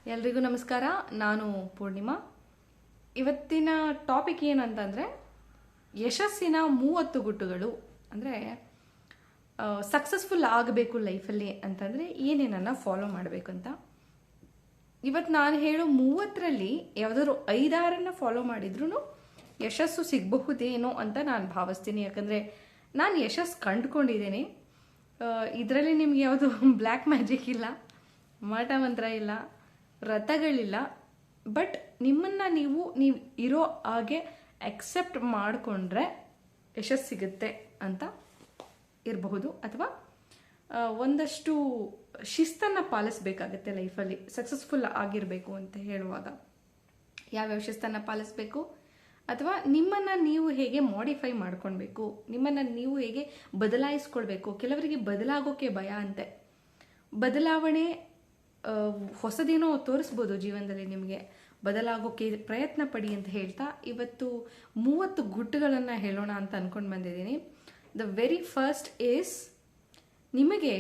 ಎಲ್ರಿಗೂ ನಮಸ್ಕಾರ. ನಾನು ಪೂರ್ಣಿಮಾ. ಇವತ್ತಿನ ಟಾಪಿಕ್ ಏನಂತಂದರೆ ಯಶಸ್ಸಿನ 30 ಗುಟ್ಟುಗಳು. ಅಂದರೆ ಸಕ್ಸಸ್ಫುಲ್ ಆಗಬೇಕು ಲೈಫಲ್ಲಿ ಅಂತಂದರೆ ಏನೇನನ್ನು ಫಾಲೋ ಮಾಡಬೇಕು ಅಂತ. ಇವತ್ತು ನಾನು ಹೇಳೋ 30ರಲ್ಲಿ ಯಾವುದಾದ್ರು 5-6 ಫಾಲೋ ಮಾಡಿದ್ರೂ ಯಶಸ್ಸು ಸಿಗಬಹುದೇನೋ ಅಂತ ನಾನು ಭಾವಿಸ್ತೀನಿ. ಯಾಕಂದರೆ ನಾನು ಯಶಸ್ಸು ಕಂಡುಕೊಂಡಿದ್ದೇನೆ. ಇದರಲ್ಲಿ ನಿಮ್ಗೆ ಯಾವುದು ಬ್ಲ್ಯಾಕ್ ಮ್ಯಾಜಿಕ್ ಇಲ್ಲ, ಮಾಟ ಮಂತ್ರ ಇಲ್ಲ, ವ್ರತಗಳಿಲ್ಲ. ಬಟ್ ನಿಮ್ಮನ್ನು ನೀವು ಇರೋ ಹಾಗೆ ಅಕ್ಸೆಪ್ಟ್ ಮಾಡಿಕೊಂಡ್ರೆ ಯಶಸ್ಸು ಸಿಗುತ್ತೆ ಅಂತ ಇರಬಹುದು. ಅಥವಾ ಒಂದಷ್ಟು ಶಿಸ್ತನ್ನು ಪಾಲಿಸಬೇಕಾಗತ್ತೆ ಲೈಫಲ್ಲಿ ಸಕ್ಸಸ್ಫುಲ್ ಆಗಿರಬೇಕು ಅಂತ ಹೇಳುವಾಗ. ಯಾವ್ಯಾವ ಶಿಸ್ತನ್ನು ಪಾಲಿಸಬೇಕು, ಅಥವಾ ನಿಮ್ಮನ್ನು ನೀವು ಹೇಗೆ ಮಾಡಿಫೈ ಮಾಡ್ಕೊಳ್ಬೇಕು, ನಿಮ್ಮನ್ನು ನೀವು ಹೇಗೆ ಬದಲಾಯಿಸ್ಕೊಳ್ಬೇಕು. ಕೆಲವರಿಗೆ ಬದಲಾಗೋಕೆ ಭಯ ಅಂತೆ. ಬದಲಾವಣೆ ಹೊಸದೇನೋ ತೋರಿಸ್ಬೋದು ಜೀವನದಲ್ಲಿ. ನಿಮಗೆ ಬದಲಾಗೋಕೆ ಪ್ರಯತ್ನ ಪಡಿ ಅಂತ ಹೇಳ್ತಾ ಇವತ್ತು 30 ಗುಟ್ಟುಗಳನ್ನು ಹೇಳೋಣ ಅಂತ ಅಂದ್ಕೊಂಡು ಬಂದಿದ್ದೀನಿ. ದ ವೆರಿ ಫಸ್ಟ್ ಈಸ್, ನಿಮಗೆ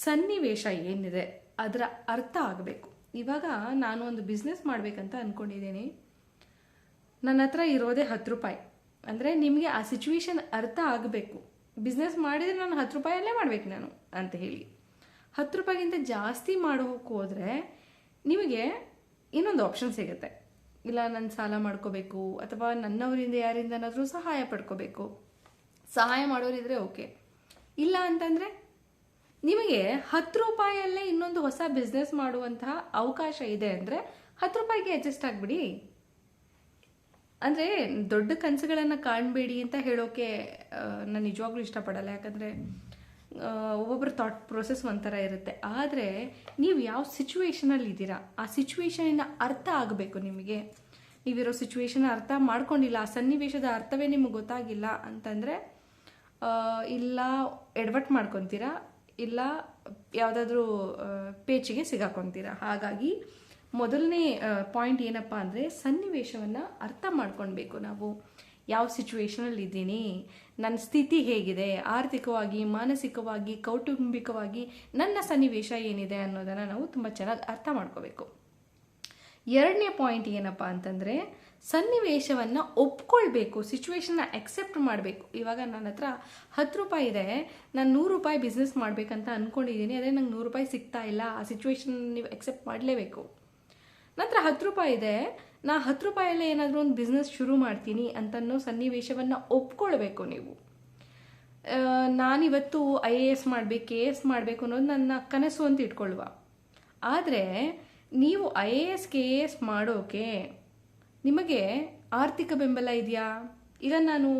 ಸನ್ನಿವೇಶ ಏನಿದೆ ಅದರ ಅರ್ಥ ಆಗಬೇಕು. ಇವಾಗ ನಾನು ಒಂದು ಬಿಸ್ನೆಸ್ ಮಾಡಬೇಕಂತ ಅಂದ್ಕೊಂಡಿದ್ದೀನಿ. ನನ್ನ ಹತ್ರ ಇರೋದೇ 10 ರೂಪಾಯಿ. ಅಂದರೆ ನಿಮಗೆ ಆ ಸಿಚುವೇಶನ್ ಅರ್ಥ ಆಗಬೇಕು. ಬಿಸ್ನೆಸ್ ಮಾಡಿದರೆ ನಾನು 10 ರೂಪಾಯಲ್ಲೇ ಮಾಡಬೇಕು ನಾನು ಅಂತ ಹೇಳಿ 10 ರೂಪಾಯಿಗಿಂತ ಜಾಸ್ತಿ ಮಾಡೋಕೆ ಹೋದರೆ ನಿಮಗೆ ಇನ್ನೊಂದು ಆಪ್ಷನ್ ಸಿಗುತ್ತೆ. ಇಲ್ಲ, ನಾನು ಸಾಲ ಮಾಡ್ಕೋಬೇಕು, ಅಥವಾ ನನ್ನವರಿಂದ ಯಾರಿಂದನಾದರೂ ಸಹಾಯ ಪಡ್ಕೋಬೇಕು. ಸಹಾಯ ಮಾಡೋರಿದ್ರೆ ಓಕೆ. ಇಲ್ಲ ಅಂತಂದರೆ ನಿಮಗೆ 10 ರೂಪಾಯಲ್ಲೇ ಇನ್ನೊಂದು ಹೊಸ ಬಿಸ್ನೆಸ್ ಮಾಡುವಂತಹ ಅವಕಾಶ ಇದೆ ಅಂದರೆ 10 ರೂಪಾಯಿಗೆ ಅಡ್ಜಸ್ಟ್ ಆಗಿಬಿಡಿ. ಅಂದರೆ ದೊಡ್ಡ ಕನಸುಗಳನ್ನು ಕಾಣಬೇಡಿ ಅಂತ ಹೇಳೋಕೆ ನಾನು ನಿಜವಾಗ್ಲೂ ಇಷ್ಟಪಡಲ್ಲ. ಯಾಕಂದರೆ ಒಬ್ಬೊಬ್ಬರ ಥಾಟ್ ಪ್ರೊಸೆಸ್ ಒಂಥರ ಇರುತ್ತೆ. ಆದರೆ ನೀವು ಯಾವ ಸಿಚುವೇಶನಲ್ಲಿ ಇದ್ದೀರಾ, ಆ ಸಿಚುವೇಶನಿನ ಅರ್ಥ ಆಗಬೇಕು ನಿಮಗೆ. ನೀವಿರೋ ಸಿಚುವೇಶನ್ ಅರ್ಥ ಮಾಡ್ಕೊಂಡಿಲ್ಲ, ಆ ಸನ್ನಿವೇಶದ ಅರ್ಥವೇ ನಿಮಗೆ ಗೊತ್ತಾಗಿಲ್ಲ ಅಂತಂದರೆ ಇಲ್ಲ ಎಡವಟ್ಟು ಮಾಡ್ಕೊತೀರಾ, ಇಲ್ಲ ಯಾವುದಾದ್ರೂ ಪೇಚಿಗೆ ಸಿಗಾಕೊತೀರಾ. ಹಾಗಾಗಿ ಮೊದಲನೇ ಪಾಯಿಂಟ್ ಏನಪ್ಪ ಅಂದರೆ, ಸನ್ನಿವೇಶವನ್ನು ಅರ್ಥ ಮಾಡ್ಕೊಳ್ಬೇಕು. ನಾವು ಯಾವ ಸಿಚುವೇಶನಲ್ಲಿ ಇದ್ದೀನಿ, ನನ್ನ ಸ್ಥಿತಿ ಹೇಗಿದೆ, ಆರ್ಥಿಕವಾಗಿ, ಮಾನಸಿಕವಾಗಿ, ಕೌಟುಂಬಿಕವಾಗಿ ನನ್ನ ಸನ್ನಿವೇಶ ಏನಿದೆ ಅನ್ನೋದನ್ನು ನಾವು ತುಂಬ ಚೆನ್ನಾಗಿ ಅರ್ಥ ಮಾಡ್ಕೋಬೇಕು. ಎರಡನೇ ಪಾಯಿಂಟ್ ಏನಪ್ಪ ಅಂತಂದರೆ, ಸನ್ನಿವೇಶವನ್ನು ಒಪ್ಕೊಳ್ಬೇಕು, ಸಿಚುವೇಶನ್ನ ಅಕ್ಸೆಪ್ಟ್ ಮಾಡಬೇಕು. ಇವಾಗ ನನ್ನ ಹತ್ರ 10 ರೂಪಾಯಿ ಇದೆ, ನಾನು 100 ರೂಪಾಯಿ ಬಿಸ್ನೆಸ್ ಮಾಡಬೇಕಂತ ಅಂದ್ಕೊಂಡಿದ್ದೀನಿ. ಅದೇ ನಂಗೆ 100 ರೂಪಾಯಿ ಸಿಗ್ತಾ ಇಲ್ಲ. ಆ ಸಿಚುವೇಶನ್ ನೀವು ಅಕ್ಸೆಪ್ಟ್ ಮಾಡಲೇಬೇಕು. ನಂತರ 10 ರೂಪಾಯಿ ಇದೆ, ನಾ 10 ರೂಪಾಯಲ್ಲೇ ಏನಾದರೂ ಒಂದು ಬಿಸ್ನೆಸ್ ಶುರು ಮಾಡ್ತೀನಿ ಅಂತನ್ನೋ ಸನ್ನಿವೇಶವನ್ನು ಒಪ್ಕೊಳ್ಬೇಕು ನೀವು. ನಾನಿವತ್ತು IAS ಮಾಡಬೇಕು, KS ಮಾಡಬೇಕು ಅನ್ನೋದು ನನ್ನ ಕನಸು ಅಂತ ಇಟ್ಕೊಳ್ಳುವ. ಆದರೆ ನೀವು IAS KS ಮಾಡೋಕೆ ನಿಮಗೆ ಆರ್ಥಿಕ ಬೆಂಬಲ ಇದೆಯಾ? ಈಗ ನಾನು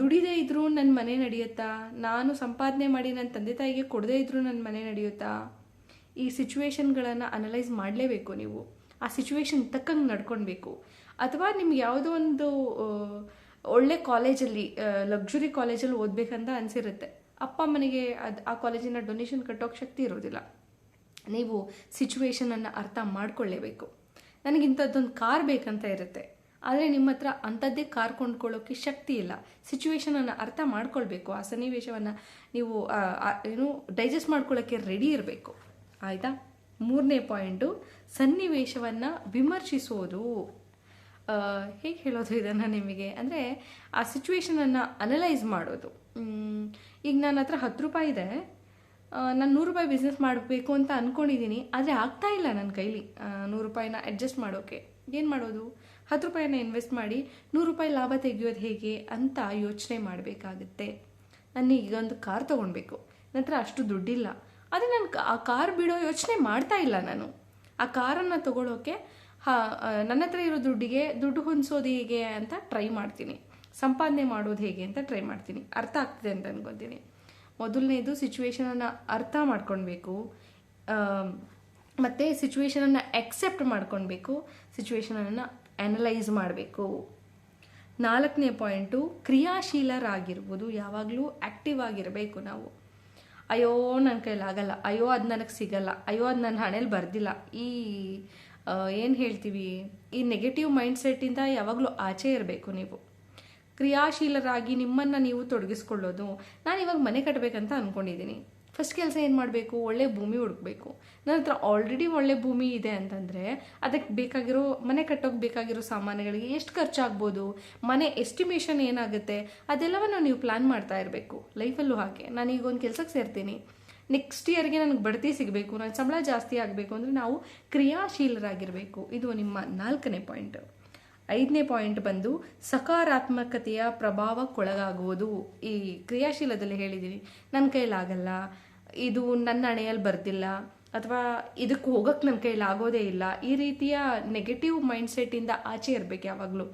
ದುಡಿದೇ ಇದ್ರೂ ನನ್ನ ಮನೆ ನಡೆಯುತ್ತಾ? ನಾನು ಸಂಪಾದನೆ ಮಾಡಿ ನನ್ನ ತಂದೆ ತಾಯಿಗೆ ಕೊಡದೇ ಇದ್ರೂ ನನ್ನ ಮನೆ ನಡೆಯುತ್ತಾ? ಈ ಸಿಚುವೇಶನ್ಗಳನ್ನು ಅನಲೈಸ್ ಮಾಡಲೇಬೇಕು ನೀವು. ಆ ಸಿಚುವೇಶನ್ ತಕ್ಕಂಗೆ ನಡ್ಕೊಳ್ಬೇಕು. ಅಥವಾ ನಿಮ್ಗೆ ಯಾವುದೋ ಒಂದು ಒಳ್ಳೆ ಕಾಲೇಜಲ್ಲಿ, ಲಕ್ಸುರಿ ಕಾಲೇಜಲ್ಲಿ ಓದಬೇಕಂತ ಅನಿಸಿರುತ್ತೆ. ಅಪ್ಪ ಅಮ್ಮನಿಗೆ ಆ ಕಾಲೇಜಿನ ಡೊನೇಷನ್ ಕಟ್ಟೋಕ್ಕೆ ಶಕ್ತಿ ಇರೋದಿಲ್ಲ. ನೀವು ಸಿಚುವೇಶನನ್ನು ಅರ್ಥ ಮಾಡ್ಕೊಳ್ಳೇಬೇಕು. ನನಗಿಂಥದ್ದೊಂದು ಕಾರ್ ಬೇಕಂತ ಇರುತ್ತೆ, ಆದರೆ ನಿಮ್ಮ ಹತ್ರ ಅಂಥದ್ದೇ ಕಾರ್ ಕೊಂಡ್ಕೊಳ್ಳೋಕ್ಕೆ ಶಕ್ತಿ ಇಲ್ಲ. ಸಿಚುವೇಶನನ್ನು ಅರ್ಥ ಮಾಡ್ಕೊಳ್ಬೇಕು. ಆ ಸನ್ನಿವೇಶವನ್ನು ನೀವು ಡೈಜೆಸ್ಟ್ ಮಾಡ್ಕೊಳ್ಳೋಕ್ಕೆ ರೆಡಿ ಇರಬೇಕು. ಆಯಿತಾ? ಮೂರನೇ ಪಾಯಿಂಟು, ಸನ್ನಿವೇಶವನ್ನು ವಿಮರ್ಶಿಸೋದು. ಹೇಗೆ ಹೇಳೋದು ಇದನ್ನು ನಿಮಗೆ ಅಂದರೆ, ಆ ಸಿಚುವೇಶನನ್ನು ಅನಲೈಸ್ ಮಾಡೋದು. ಈಗ ನನ್ನ ಹತ್ರ 10 ರೂಪಾಯಿ ಇದೆ, ನಾನು 100 ರೂಪಾಯಿ ಬಿಸ್ನೆಸ್ ಮಾಡಬೇಕು ಅಂತ ಅಂದ್ಕೊಂಡಿದ್ದೀನಿ. ಆದರೆ ಆಗ್ತಾ ಇಲ್ಲ ನನ್ನ ಕೈಲಿ 100 ರೂಪಾಯಿನ ಅಡ್ಜಸ್ಟ್ ಮಾಡೋಕ್ಕೆ. ಏನು ಮಾಡೋದು? 10 ರೂಪಾಯಿನ ಇನ್ವೆಸ್ಟ್ ಮಾಡಿ 100 ರೂಪಾಯಿ ಲಾಭ ತೆಗೆಯೋದು ಹೇಗೆ ಅಂತ ಯೋಚನೆ ಮಾಡಬೇಕಾಗುತ್ತೆ. ನನಗೀಗ ಒಂದು ಕಾರ್ ತೊಗೊಳ್ಬೇಕು, ನಂತರ ಅಷ್ಟು ದುಡ್ಡಿಲ್ಲ. ಆದರೆ ನಾನು ಆ ಕಾರ್ ಬಿಡೋ ಯೋಚನೆ ಮಾಡ್ತಾ ಇಲ್ಲ. ನಾನು ಆ ಕಾರನ್ನು ತೊಗೊಳೋಕ್ಕೆ ನನ್ನ ಹತ್ರ ಇರೋ ದುಡ್ಡು ಹೊಂದಿಸೋದು ಹೇಗೆ ಅಂತ ಟ್ರೈ ಮಾಡ್ತೀನಿ. ಸಂಪಾದನೆ ಮಾಡೋದು ಹೇಗೆ ಅಂತ ಟ್ರೈ ಮಾಡ್ತೀನಿ. ಅರ್ಥ ಆಗ್ತಿದೆ ಅಂತ ಅನ್ಕೊತೀನಿ. ಮೊದಲನೇದು, ಸಿಚುವೇಶನನ್ನು ಅರ್ಥ ಮಾಡ್ಕೊಳ್ಬೇಕು, ಮತ್ತು ಸಿಚುವೇಶನನ್ನು ಅಕ್ಸೆಪ್ಟ್ ಮಾಡ್ಕೊಳ್ಬೇಕು, ಸಿಚುವೇಶನನ್ನು ಅನಲೈಸ್ ಮಾಡಬೇಕು. 4ನೇ ಪಾಯಿಂಟು, ಕ್ರಿಯಾಶೀಲರಾಗಿರ್ಬೋದು. ಯಾವಾಗಲೂ ಆ್ಯಕ್ಟಿವ್ ಆಗಿರಬೇಕು ನಾವು. ಅಯ್ಯೋ ನನ್ನ ಕೈಲಾಗಲ್ಲ, ಅಯ್ಯೋ ಅದು ನನಗೆ ಸಿಗಲ್ಲ, ಅಯ್ಯೋ ಅದು ನನ್ನ ಹಣೆಯಲ್ಲಿ ಬರ್ದಿಲ್ಲ, ಏನು ಹೇಳ್ತೀವಿ, ಈ ನೆಗೆಟಿವ್ ಮೈಂಡ್ಸೆಟ್ಟಿಂದ ಯಾವಾಗಲೂ ಆಚೆ ಇರಬೇಕು ನೀವು. ಕ್ರಿಯಾಶೀಲರಾಗಿ ನಿಮ್ಮನ್ನು ನೀವು ತೊಡಗಿಸ್ಕೊಳ್ಳೋದು. ನಾನು ಇವಾಗ ಮನೆ ಕಟ್ಟಬೇಕಂತ ಅಂದ್ಕೊಂಡಿದ್ದೀನಿ. ಫಸ್ಟ್ ಕೆಲಸ ಏನು ಮಾಡಬೇಕು, ಒಳ್ಳೆ ಭೂಮಿ ಹುಡುಕಬೇಕು. ನನ್ನ ಹತ್ರ ಆಲ್ರೆಡಿ ಒಳ್ಳೆ ಭೂಮಿ ಇದೆ ಅಂತಂದರೆ ಅದಕ್ಕೆ ಬೇಕಾಗಿರೋ, ಮನೆ ಕಟ್ಟೋಕೆ ಬೇಕಾಗಿರೋ ಸಾಮಾನುಗಳಿಗೆ ಎಷ್ಟು ಖರ್ಚಾಗ್ಬೋದು, ಮನೆ ಎಸ್ಟಿಮೇಷನ್ ಏನಾಗುತ್ತೆ, ಅದೆಲ್ಲವನ್ನು ನೀವು ಪ್ಲ್ಯಾನ್ ಮಾಡ್ತಾ ಇರಬೇಕು. ಲೈಫಲ್ಲೂ ಹಾಗೆ, ನಾನೀಗ ಒಂದು ಕೆಲಸಕ್ಕೆ ಸೇರ್ತೀನಿ, ನೆಕ್ಸ್ಟ್ ಇಯರ್ಗೆ ನನಗೆ ಬಡ್ತಿ ಸಿಗಬೇಕು, ನನ್ನ ಸಂಬಳ ಜಾಸ್ತಿ ಆಗಬೇಕು ಅಂದರೆ ನಾವು ಕ್ರಿಯಾಶೀಲರಾಗಿರಬೇಕು. ಇದು ನಿಮ್ಮ 4ನೇ ಪಾಯಿಂಟ್. 5ನೇ ಪಾಯಿಂಟ್ ಬಂದು ಸಕಾರಾತ್ಮಕತೆಯ ಪ್ರಭಾವಕ್ಕೊಳಗಾಗುವುದು. ಈ ಕ್ರಿಯಾಶೀಲದಲ್ಲಿ ಹೇಳಿದ್ದೀನಿ, ನನ್ನ ಕೈಲಾಗಲ್ಲ, ಇದು ನನ್ನ ಹಣೆಯಲ್ಲಿ ಬರ್ದಿಲ್ಲ, ಅಥವಾ ಇದಕ್ಕೆ ಹೋಗೋಕ್ಕೆ ನನ್ನ ಕೈಲಿ ಆಗೋದೇ ಇಲ್ಲ, ಈ ರೀತಿಯ ನೆಗೆಟಿವ್ ಮೈಂಡ್ಸೆಟ್ಟಿಂದ ಆಚೆ ಇರಬೇಕು ಯಾವಾಗಲೂ.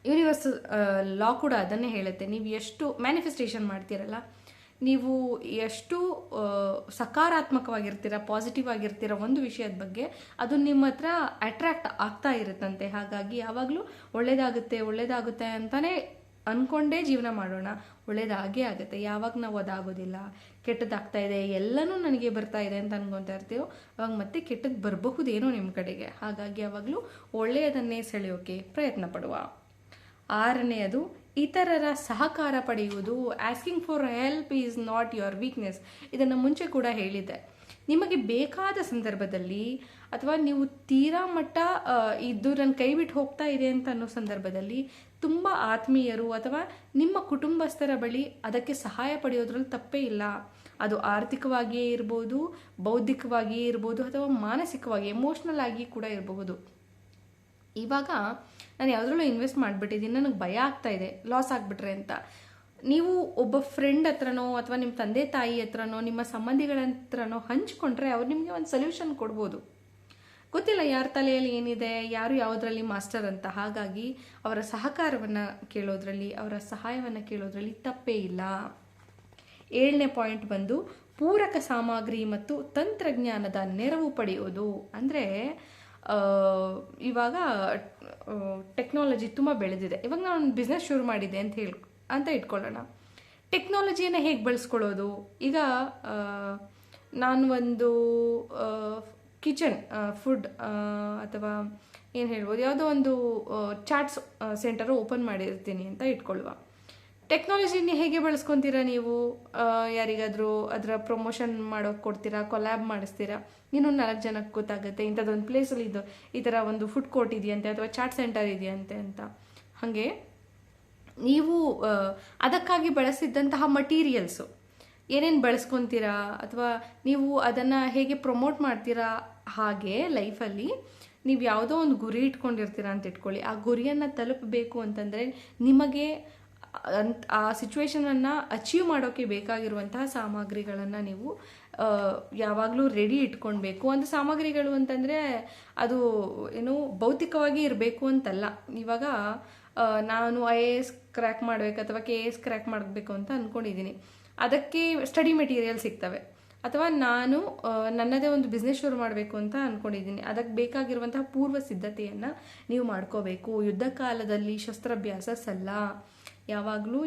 ಯೂನಿವರ್ಸ್ ಲಾ ಕೂಡ ಅದನ್ನೇ ಹೇಳುತ್ತೆ. ನೀವು ಎಷ್ಟು ಮ್ಯಾನಿಫೆಸ್ಟೇಷನ್ ಮಾಡ್ತೀರಲ್ಲ, ನೀವು ಎಷ್ಟು ಸಕಾರಾತ್ಮಕವಾಗಿರ್ತೀರ, ಪಾಸಿಟಿವ್ ಆಗಿರ್ತೀರ ಒಂದು ವಿಷಯದ ಬಗ್ಗೆ, ಅದು ನಿಮ್ಮ ಹತ್ರ ಅಟ್ರಾಕ್ಟ್ ಆಗ್ತಾ ಇರುತ್ತಂತೆ. ಹಾಗಾಗಿ ಯಾವಾಗಲೂ ಒಳ್ಳೇದಾಗುತ್ತೆ ಅಂತಲೇ ಅಂದ್ಕೊಂಡೇ ಜೀವನ ಮಾಡೋಣ, ಒಳ್ಳೇದಾಗೇ ಆಗುತ್ತೆ. ಯಾವಾಗ ನಾವು ಅದಾಗೋದಿಲ್ಲ, ಕೆಟ್ಟದ್ದಾಗ್ತಾ ಇದೆ, ಎಲ್ಲನೂ ನನಗೆ ಬರ್ತಾ ಇದೆ ಅಂತ ಅನ್ಕೊತಾ ಇರ್ತೀವೋ ಅವಾಗ ಮತ್ತೆ ಕೆಟ್ಟದ್ದು ಬರಬಹುದೇನೋ ನಿಮ್ಮ ಕಡೆಗೆ. ಹಾಗಾಗಿ ಯಾವಾಗಲೂ ಒಳ್ಳೆಯದನ್ನೇ ಸೆಳೆಯೋಕೆ ಪ್ರಯತ್ನ ಪಡುವ. 6ನೇದು ಇತರರ ಸಹಕಾರ ಪಡೆಯುವುದು. Asking for help is not your weakness. ಇದನ್ನು ಮುಂಚೆ ಕೂಡ ಹೇಳಿದ್ದೆ. ನಿಮಗೆ ಬೇಕಾದ ಸಂದರ್ಭದಲ್ಲಿ, ಅಥವಾ ನೀವು ತೀರಾ ಮಟ್ಟ ಇದು ನನ್ನ ಕೈ ಬಿಟ್ಟು ಹೋಗ್ತಾ ಇದೆ ಅಂತ ಅನ್ನೋ ಸಂದರ್ಭದಲ್ಲಿ ತುಂಬ ಆತ್ಮೀಯರು ಅಥವಾ ನಿಮ್ಮ ಕುಟುಂಬಸ್ಥರ ಬಳಿ ಅದಕ್ಕೆ ಸಹಾಯ ಪಡೆಯೋದ್ರಲ್ಲಿ ತಪ್ಪೇ ಇಲ್ಲ. ಅದು ಆರ್ಥಿಕವಾಗಿಯೇ ಇರ್ಬೋದು, ಬೌದ್ಧಿಕವಾಗಿಯೇ ಇರ್ಬೋದು, ಅಥವಾ ಮಾನಸಿಕವಾಗಿ ಎಮೋಷ್ನಲ್ ಆಗಿ ಕೂಡ ಇರಬಹುದು. ಇವಾಗ ನಾನು ಯಾವುದ್ರಲ್ಲೂ ಇನ್ವೆಸ್ಟ್ ಮಾಡಿಬಿಟ್ಟಿದ್ದೀನಿ, ನನಗೆ ಭಯ ಆಗ್ತಾ ಇದೆ ಲಾಸ್ ಆಗಿಬಿಟ್ರೆ ಅಂತ. ನೀವು ಒಬ್ಬ ಫ್ರೆಂಡ್ ಹತ್ರನೋ ಅಥವಾ ನಿಮ್ಮ ತಂದೆ ತಾಯಿ ಹತ್ರನೋ ನಿಮ್ಮ ಸಂಬಂಧಿಗಳ ಹತ್ರನೋ ಹಂಚ್ಕೊಂಡ್ರೆ ಅವ್ರು ನಿಮಗೆ ಒಂದು ಸೊಲ್ಯೂಷನ್ ಕೊಡ್ಬೋದು. ಗೊತ್ತಿಲ್ಲ ಯಾರ ತಲೆಯಲ್ಲಿ ಏನಿದೆ, ಯಾರು ಯಾವುದರಲ್ಲಿ ಮಾಸ್ಟರ್ ಅಂತ. ಹಾಗಾಗಿ ಅವರ ಸಹಕಾರವನ್ನು ಕೇಳೋದ್ರಲ್ಲಿ, ಅವರ ಸಹಾಯವನ್ನು ಕೇಳೋದ್ರಲ್ಲಿ ತಪ್ಪೇ ಇಲ್ಲ. 7ನೇ ಪಾಯಿಂಟ್ ಬಂದು ಪೂರಕ ಸಾಮಗ್ರಿ ಮತ್ತು ತಂತ್ರಜ್ಞಾನದ ನೆರವು ಪಡೆಯೋದು. ಅಂದರೆ ಇವಾಗ ಟೆಕ್ನಾಲಜಿ ತುಂಬ ಬೆಳೆದಿದೆ. ಇವಾಗ ನಾನು ಒಂದು ಬಿಸ್ನೆಸ್ ಶುರು ಮಾಡಿದೆ ಅಂತ ಇಟ್ಕೊಳ್ಳೋಣ. ಟೆಕ್ನಾಲಜಿಯನ್ನು ಹೇಗೆ ಬಳಸ್ಕೊಳ್ಳೋದು? ಈಗ ನಾನು ಒಂದು ಕಿಚನ್ ಫುಡ್ ಅಥವಾ ಏನು ಹೇಳ್ಬೋದು, ಯಾವುದೋ ಒಂದು ಚಾಟ್ಸ್ ಸೆಂಟರ್ ಓಪನ್ ಮಾಡಿರ್ತೀನಿ ಅಂತ ಇಟ್ಕೊಳ್ಳುವ. ಟೆಕ್ನಾಲಜಿನ ಹೇಗೆ ಬಳಸ್ಕೊತೀರಾ ನೀವು? ಯಾರಿಗಾದರೂ ಅದರ ಪ್ರಮೋಷನ್ ಮಾಡೋಕೆ ಕೊಡ್ತೀರಾ, ಕೊಲ್ಯಾಬ್ ಮಾಡಿಸ್ತೀರಾ, ಇನ್ನೊಂದು 4 ಜನಕ್ಕೆ ಗೊತ್ತಾಗುತ್ತೆ ಇಂಥದ್ದೊಂದು ಪ್ಲೇಸಲ್ಲಿ ಈ ಥರ ಒಂದು ಫುಡ್ ಕೋರ್ಟ್ ಇದೆಯಂತೆ ಅಥವಾ ಚಾಟ್ ಸೆಂಟರ್ ಇದೆಯಂತೆ ಅಂತ. ಹಾಗೆ ನೀವು ಅದಕ್ಕಾಗಿ ಬಳಸಿದ್ದಂತಹ ಮಟೀರಿಯಲ್ಸು ಏನೇನು ಬಳಸ್ಕೊತೀರಾ ಅಥವಾ ನೀವು ಅದನ್ನು ಹೇಗೆ ಪ್ರಮೋಟ್ ಮಾಡ್ತೀರಾ. ಹಾಗೆ ಲೈಫಲ್ಲಿ ನೀವು ಯಾವುದೋ ಒಂದು ಗುರಿ ಇಟ್ಕೊಂಡಿರ್ತೀರಾ ಅಂತ ಇಟ್ಕೊಳ್ಳಿ. ಆ ಗುರಿಯನ್ನು ತಲುಪಬೇಕು ಅಂತಂದರೆ ನಿಮಗೆ ಆ ಸಿಚುವೇಶನನ್ನು ಅಚೀವ್ ಮಾಡೋಕ್ಕೆ ಬೇಕಾಗಿರುವಂತಹ ಸಾಮಗ್ರಿಗಳನ್ನು ನೀವು ಯಾವಾಗಲೂ ರೆಡಿ ಇಟ್ಕೊಳ್ಬೇಕು. ಒಂದು ಸಾಮಗ್ರಿಗಳು ಅಂತಂದರೆ ಅದು ಏನು ಭೌತಿಕವಾಗಿ ಇರಬೇಕು ಅಂತಲ್ಲ. ಇವಾಗ ನಾನು IAS ಕ್ರ್ಯಾಕ್ ಮಾಡಬೇಕು ಅಥವಾ KS ಕ್ರ್ಯಾಕ್ ಮಾಡಬೇಕು ಅಂತ ಅಂದ್ಕೊಂಡಿದ್ದೀನಿ. ಅದಕ್ಕೆ ಸ್ಟಡಿ ಮೆಟೀರಿಯಲ್ ಸಿಗ್ತವೆ. ಅಥವಾ ನಾನು ನನ್ನದೇ ಒಂದು ಬಿಸ್ನೆಸ್ ಶುರು ಮಾಡಬೇಕು ಅಂತ ಅಂದ್ಕೊಂಡಿದ್ದೀನಿ. ಅದಕ್ಕೆ ಬೇಕಾಗಿರುವಂತಹ ಪೂರ್ವ ಸಿದ್ಧತೆಯನ್ನು ನೀವು ಮಾಡ್ಕೋಬೇಕು. ಯುದ್ಧ ಕಾಲದಲ್ಲಿ ಶಸ್ತ್ರಾಭ್ಯಾಸ ಸಲ್ಲ. ಯಾವಾಗಲೂ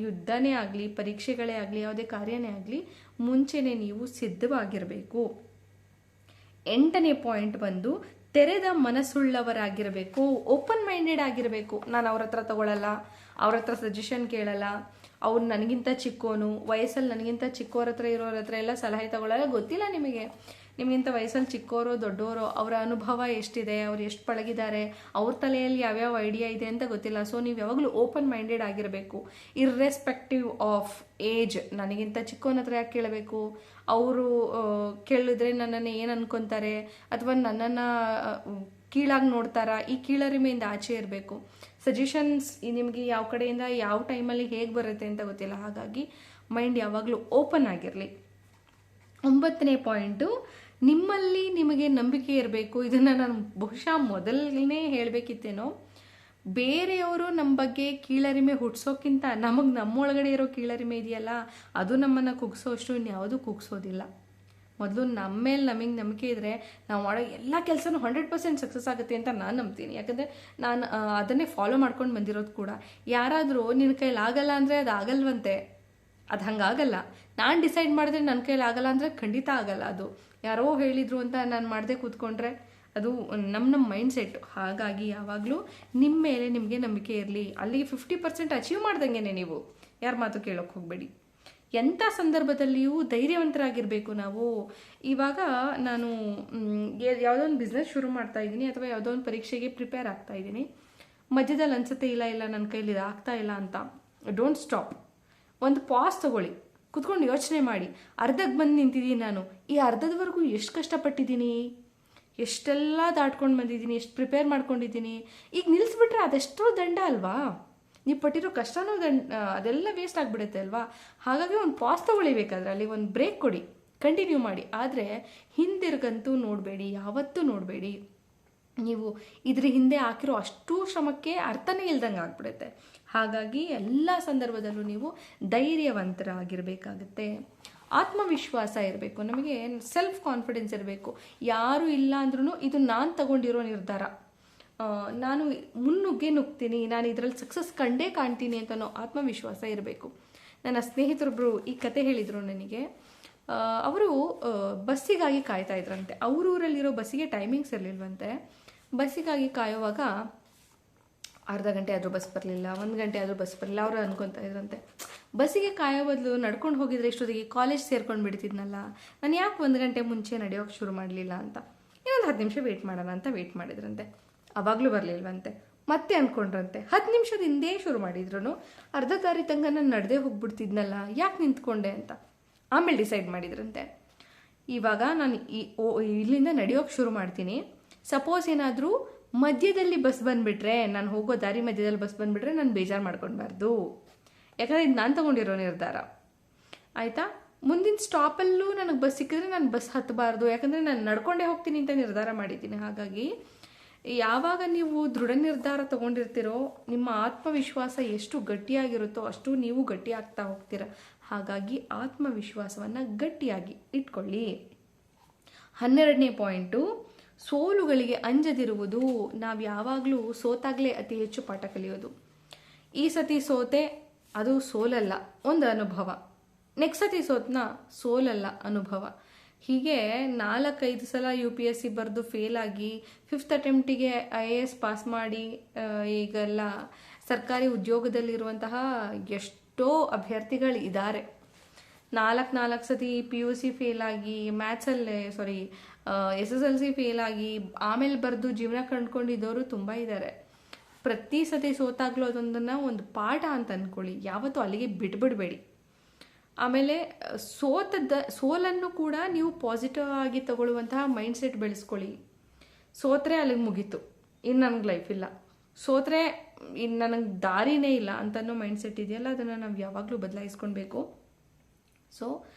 ಯುದ್ಧನೇ ಆಗಲಿ, ಪರೀಕ್ಷೆಗಳೇ ಆಗಲಿ, ಯಾವುದೇ ಕಾರ್ಯನೇ ಆಗಲಿ ಮುಂಚೆನೇ ನೀವು ಸಿದ್ಧವಾಗಿರಬೇಕು. 8ನೇ ಪಾಯಿಂಟ್ ಬಂದು ತೆರೆದ ಮನಸ್ಸುಳ್ಳವರಾಗಿರಬೇಕು, ಓಪನ್ ಮೈಂಡೆಡ್ ಆಗಿರಬೇಕು. ನಾನು ಅವ್ರ ಹತ್ರ ತಗೊಳ್ಳಲ್ಲ, ಅವ್ರ ಹತ್ರ ಸಜೆಷನ್ ಕೇಳಲ್ಲ, ಅವ್ರು ನನಗಿಂತ ಚಿಕ್ಕೋನು, ವಯಸ್ಸಲ್ಲಿ ನನಗಿಂತ ಚಿಕ್ಕೋರ ಹತ್ರ ಇರೋರ ಹತ್ರ ಎಲ್ಲ ಸಲಹೆ ತಗೊಳ್ಳಲ್ಲ. ಗೊತ್ತಿಲ್ಲ ನಿಮಗಿಂತ ವಯಸ್ಸಲ್ಲಿ ಚಿಕ್ಕೋರೋ ದೊಡ್ಡೋರೋ ಅವರ ಅನುಭವ ಎಷ್ಟಿದೆ, ಅವ್ರು ಎಷ್ಟು ಪಳಗಿದ್ದಾರೆ, ಅವ್ರ ತಲೆಯಲ್ಲಿ ಯಾವ್ಯಾವ ಐಡಿಯಾ ಇದೆ ಅಂತ ಗೊತ್ತಿಲ್ಲ. ಸೊ ನೀವು ಯಾವಾಗಲೂ ಓಪನ್ ಮೈಂಡೆಡ್ ಆಗಿರಬೇಕು, ಇರ್ರೆಸ್ಪೆಕ್ಟಿವ್ ಆಫ್ ಏಜ್. ನನಗಿಂತ ಚಿಕ್ಕೋನ ಹತ್ರ ಯಾಕೆ ಕೇಳಬೇಕು, ಅವರು ಕೇಳಿದ್ರೆ ನನ್ನನ್ನು ಏನು ಅನ್ಕೊತಾರೆ ಅಥವಾ ನನ್ನನ್ನು ಕೀಳಾಗಿ ನೋಡ್ತಾರಾ, ಈ ಕೀಳರಿಮೆಯಿಂದ ಆಚೆ ಇರಬೇಕು. ಸಜೆಷನ್ಸ್ ನಿಮಗೆ ಯಾವ ಕಡೆಯಿಂದ ಯಾವ ಟೈಮಲ್ಲಿ ಹೇಗೆ ಬರುತ್ತೆ ಅಂತ ಗೊತ್ತಿಲ್ಲ. ಹಾಗಾಗಿ ಮೈಂಡ್ ಯಾವಾಗಲೂ ಓಪನ್ ಆಗಿರಲಿ. 9ನೇ ಪಾಯಿಂಟು ನಿಮ್ಮಲ್ಲಿ ನಿಮಗೆ ನಂಬಿಕೆ ಇರಬೇಕು. ಇದನ್ನು ನಾನು ಬಹುಶಃ ಮೊದಲನೇ ಹೇಳಬೇಕಿತ್ತೇನೋ. ಬೇರೆಯವರು ನಮ್ಮ ಬಗ್ಗೆ ಕೀಳರಿಮೆ ಹುಟ್ಟಿಸೋಕ್ಕಿಂತ ನಮ್ಮೊಳಗಡೆ ಇರೋ ಕೀಳರಿಮೆ ಇದೆಯಲ್ಲ, ಅದು ನಮ್ಮನ್ನು ಕುಗ್ಸೋಷ್ಟು ಇನ್ಯಾವುದೂ ಕುಗ್ಸೋದಿಲ್ಲ. ಮೊದಲು ನಮ್ಮ ಮೇಲೆ ನಮಗೆ ನಂಬಿಕೆ ಇದ್ದರೆ ನಾವು ಮಾಡೋ ಎಲ್ಲ ಕೆಲಸನೂ 100% ಸಕ್ಸಸ್ ಆಗುತ್ತೆ ಅಂತ ನಾನು ನಂಬ್ತೀನಿ. ಯಾಕಂದರೆ ನಾನು ಅದನ್ನೇ ಫಾಲೋ ಮಾಡ್ಕೊಂಡು ಬಂದಿರೋದು ಕೂಡ. ಯಾರಾದರೂ ನಿನ್ನ ಕೈಲಿ ಆಗಲ್ಲ ಅಂದರೆ ಅದು ಆಗಲ್ವಂತೆ, ಅದು ಹಂಗಾಗಲ್ಲ. ನಾನು ಡಿಸೈಡ್ ಮಾಡಿದ್ರೆ ನನ್ನ ಕೈಲಿ ಆಗಲ್ಲ ಅಂದರೆ ಖಂಡಿತ ಆಗಲ್ಲ. ಅದು ಯಾರೋ ಹೇಳಿದರು ಅಂತ ನಾನು ಮಾಡದೆ ಕೂತ್ಕೊಂಡ್ರೆ ಅದು ನಮ್ಮ ಮೈಂಡ್ ಸೆಟ್ಟು. ಹಾಗಾಗಿ ಯಾವಾಗಲೂ ನಿಮ್ಮ ಮೇಲೆ ನಿಮಗೆ ನಂಬಿಕೆ ಇರಲಿ. ಅಲ್ಲಿಗೆ 50% ಅಚೀವ್ ಮಾಡ್ದಂಗೆ ನೀವು ಯಾರ ಮಾತು ಕೇಳೋಕ್ಕೆ ಹೋಗಬೇಡಿ. ಎಂಥ ಸಂದರ್ಭದಲ್ಲಿಯೂ ಧೈರ್ಯವಂತರಾಗಿರಬೇಕು ನಾವು. ಇವಾಗ ನಾನು ಯಾವುದೋ ಒಂದು ಬಿಸ್ನೆಸ್ ಶುರು ಮಾಡ್ತಾ ಇದ್ದೀನಿ ಅಥವಾ ಯಾವುದೋ ಒಂದು ಪರೀಕ್ಷೆಗೆ ಪ್ರಿಪೇರ್ ಆಗ್ತಾ ಇದ್ದೀನಿ. ಮಧ್ಯದಲ್ಲಿ ಅನ್ಸುತ್ತೆ ಇಲ್ಲ ನನ್ನ ಕೈಲಿ ಆಗ್ತಾ ಇಲ್ಲ ಅಂತ. Don't stop. ಒಂದು ಪಾಸ್ ತಗೊಳ್ಳಿ, ಕುತ್ಕೊಂಡು ಯೋಚನೆ ಮಾಡಿ. ಅರ್ಧಕ್ಕೆ ಬಂದು ನಿಂತಿದ್ದೀನಿ ನಾನು, ಈ ಅರ್ಧದವರೆಗೂ ಎಷ್ಟು ಕಷ್ಟಪಟ್ಟಿದ್ದೀನಿ, ಎಷ್ಟೆಲ್ಲ ದಾಟ್ಕೊಂಡು ಬಂದಿದ್ದೀನಿ, ಎಷ್ಟು ಪ್ರಿಪೇರ್ ಮಾಡ್ಕೊಂಡಿದ್ದೀನಿ. ಈಗ ನಿಲ್ಲಿಸ್ಬಿಟ್ರೆ ಅದೆಷ್ಟೋ ದಂಡ ಅಲ್ವಾ? ನೀವು ಪಟ್ಟಿರೋ ಕಷ್ಟನೂ ಅದೆಲ್ಲ ವೇಸ್ಟ್ ಆಗಿಬಿಡುತ್ತೆ ಅಲ್ವಾ? ಹಾಗಾಗಿ ಒಂದು ಪಾಸ್ ತಗೊಳ್ಳಿಬೇಕಾದ್ರೆ ಅಲ್ಲಿ ಒಂದು ಬ್ರೇಕ್ ಕೊಡಿ, ಕಂಟಿನ್ಯೂ ಮಾಡಿ. ಆದರೆ ಹಿಂದಿರುಗಂತೂ ನೋಡಬೇಡಿ, ಯಾವತ್ತೂ ನೋಡಬೇಡಿ. ನೀವು ಇದ್ರ ಹಿಂದೆ ಹಾಕಿರೋ ಅಷ್ಟು ಶ್ರಮಕ್ಕೆ ಅರ್ಥನೇ ಇಲ್ದಂಗೆ ಆಗ್ಬಿಡುತ್ತೆ. ಹಾಗಾಗಿ ಎಲ್ಲ ಸಂದರ್ಭದಲ್ಲೂ ನೀವು ಧೈರ್ಯವಂತರಾಗಿರಬೇಕಾಗುತ್ತೆ. ಆತ್ಮವಿಶ್ವಾಸ ಇರಬೇಕು, ನಮಗೆ ಸೆಲ್ಫ್ ಕಾನ್ಫಿಡೆನ್ಸ್ ಇರಬೇಕು. ಯಾರೂ ಇಲ್ಲ ಅಂದ್ರೂ ಇದು ನಾನು ತಗೊಂಡಿರೋ ನಿರ್ಧಾರ, ನಾನು ಮುನ್ನುಗ್ಗಿ ನುಗ್ತೀನಿ, ನಾನು ಇದರಲ್ಲಿ ಸಕ್ಸಸ್ ಕಂಡೇ ಕಾಣ್ತೀನಿ ಅಂತನೋ ಆತ್ಮವಿಶ್ವಾಸ ಇರಬೇಕು. ನನ್ನ ಸ್ನೇಹಿತರೊಬ್ಬರು ಈ ಕತೆ ಹೇಳಿದರು ನನಗೆ. ಅವರು ಬಸ್ಸಿಗಾಗಿ ಕಾಯ್ತಾ ಇದ್ರಂತೆ. ಅವ್ರ ಊರಲ್ಲಿರೋ ಬಸ್ಸಿಗೆ ಟೈಮಿಂಗ್ಸ್ ಇರಲಿಲ್ವಂತೆ. ಬಸ್ಸಿಗಾಗಿ ಕಾಯುವಾಗ ಅರ್ಧ ಗಂಟೆ ಆದರೂ ಬಸ್ ಬರಲಿಲ್ಲ, 1 ಗಂಟೆ ಆದರೂ ಬಸ್ ಬರಲಿಲ್ಲ. ಅವರು ಅನ್ಕೊತಾ ಇದ್ರಂತೆ, ಬಸ್ಸಿಗೆ ಕಾಯೋ ಬದಲು ನಡ್ಕೊಂಡು ಹೋಗಿದ್ರೆ ಇಷ್ಟೊತ್ತಿಗೆ ಕಾಲೇಜ್ ಸೇರ್ಕೊಂಡು ಬಿಡ್ತಿದ್ನಲ್ಲ, ನಾನು ಯಾಕೆ 1 ಗಂಟೆ ಮುಂಚೆ ನಡೆಯೋಕ್ಕೆ ಶುರು ಮಾಡಲಿಲ್ಲ ಅಂತ. ಇನ್ನೊಂದು 10 ನಿಮಿಷ ವೆಯ್ಟ್ ಮಾಡೋಣ ಅಂತ ವೆಯ್ಟ್ ಮಾಡಿದ್ರಂತೆ. ಆವಾಗಲೂ ಬರಲಿಲ್ವಂತೆ. ಮತ್ತೆ ಅಂದ್ಕೊಂಡ್ರಂತೆ 10 ನಿಮಿಷದ ಹಿಂದೆ ಶುರು ಮಾಡಿದ್ರು, ಅರ್ಧ ದಾರಿ ತನಕ ನಾನು ನಡೆದೇ ಹೋಗ್ಬಿಡ್ತಿದ್ನಲ್ಲ, ಯಾಕೆ ನಿಂತ್ಕೊಂಡೆ ಅಂತ. ಆಮೇಲೆ ಡಿಸೈಡ್ ಮಾಡಿದ್ರಂತೆ, ಇವಾಗ ನಾನು ಇಲ್ಲಿಂದ ನಡೆಯೋಕ್ಕೆ ಶುರು ಮಾಡ್ತೀನಿ. ಸಪೋಸ್ ಏನಾದರೂ ಮಧ್ಯದಲ್ಲಿ ಬಸ್ ಬಂದುಬಿಟ್ರೆ, ನಾನು ಹೋಗೋ ದಾರಿ ಮಧ್ಯದಲ್ಲಿ ಬಸ್ ಬಂದುಬಿಟ್ರೆ ನಾನು ಬೇಜಾರು ಮಾಡ್ಕೊಳ್ಬಾರ್ದು, ಯಾಕಂದರೆ ಇದು ನಾನು ತೊಗೊಂಡಿರೋ ನಿರ್ಧಾರ ಆಯಿತಾ. ಮುಂದಿನ ಸ್ಟಾಪಲ್ಲೂ ನನಗೆ ಬಸ್ ಸಿಕ್ಕಿದ್ರೆ ನಾನು ಬಸ್ ಹತ್ತಬಾರ್ದು, ಯಾಕಂದರೆ ನಾನು ನಡ್ಕೊಂಡೇ ಹೋಗ್ತೀನಿ ಅಂತ ನಿರ್ಧಾರ ಮಾಡಿದ್ದೀನಿ. ಹಾಗಾಗಿ ಯಾವಾಗ ನೀವು ದೃಢ ನಿರ್ಧಾರ ತೊಗೊಂಡಿರ್ತೀರೋ, ನಿಮ್ಮ ಆತ್ಮವಿಶ್ವಾಸ ಎಷ್ಟು ಗಟ್ಟಿಯಾಗಿರುತ್ತೋ ಅಷ್ಟು ನೀವು ಗಟ್ಟಿಯಾಗ್ತಾ ಹೋಗ್ತೀರ. ಹಾಗಾಗಿ ಆತ್ಮವಿಶ್ವಾಸವನ್ನು ಗಟ್ಟಿಯಾಗಿ ಇಟ್ಕೊಳ್ಳಿ. 12ನೇ ಪಾಯಿಂಟು, ಸೋಲುಗಳಿಗೆ ಅಂಜದಿರುವುದು. ನಾವು ಯಾವಾಗಲೂ ಸೋತಾಗಲೇ ಅತಿ ಹೆಚ್ಚು ಪಾಠ ಕಲಿಯೋದು. ಈ ಸತಿ ಸೋತೆ, ಅದು ಸೋಲಲ್ಲ, ಒಂದು ಅನುಭವ. ನೆಕ್ಸ್ಟ್ ಸತಿ ಸೋತ್ನ, ಸೋಲಲ್ಲ, ಅನುಭವ. ಹೀಗೆ 4-5 ಸಲ UPSC ಬರೆದು ಫೇಲ್ ಆಗಿ 5th ಅಟೆಂಪ್ಟಿಗೆ IAS ಪಾಸ್ ಮಾಡಿ ಈಗೆಲ್ಲ ಸರ್ಕಾರಿ ಉದ್ಯೋಗದಲ್ಲಿರುವಂತಹ ಎಷ್ಟೋ ಅಭ್ಯರ್ಥಿಗಳು ಇದ್ದಾರೆ. 4 ಸತಿ PUC ಫೇಲ್ ಆಗಿ, SSLC ಫೇಲ್ ಆಗಿ ಆಮೇಲೆ ಬರೆದು ಜೀವನ ಕಂಡುಕೊಂಡಿದ್ದವರು ತುಂಬ ಇದ್ದಾರೆ. ಪ್ರತಿ ಸತಿ ಸೋತಾಗ್ಲೂ ಅದೊಂದನ್ನು ಒಂದು ಪಾಠ ಅಂತ ಅಂದ್ಕೊಳ್ಳಿ, ಯಾವತ್ತೂ ಅಲ್ಲಿಗೆ ಬಿಟ್ಬಿಡಬೇಡಿ. ಆಮೇಲೆ ಸೋಲನ್ನು ಕೂಡ ನೀವು ಪಾಸಿಟಿವ್ ಆಗಿ ತಗೊಳ್ಳುವಂತಹ ಮೈಂಡ್ಸೆಟ್ ಬೆಳೆಸ್ಕೊಳ್ಳಿ. ಸೋತ್ರೆ ಅಲ್ಲಿಗೆ ಮುಗೀತು, ಇನ್ನು ನನಗೆ ಲೈಫ್ ಇಲ್ಲ, ಸೋತ್ರೆ ಇನ್ನು ನನಗೆ ದಾರಿನೇ ಇಲ್ಲ ಅಂತನೋ ಮೈಂಡ್ಸೆಟ್ ಇದೆಯಲ್ಲ, ಅದನ್ನು ನಾವು ಯಾವಾಗಲೂ ಬದಲಾಯಿಸ್ಕೊಳ್ಬೇಕು. ಸೊ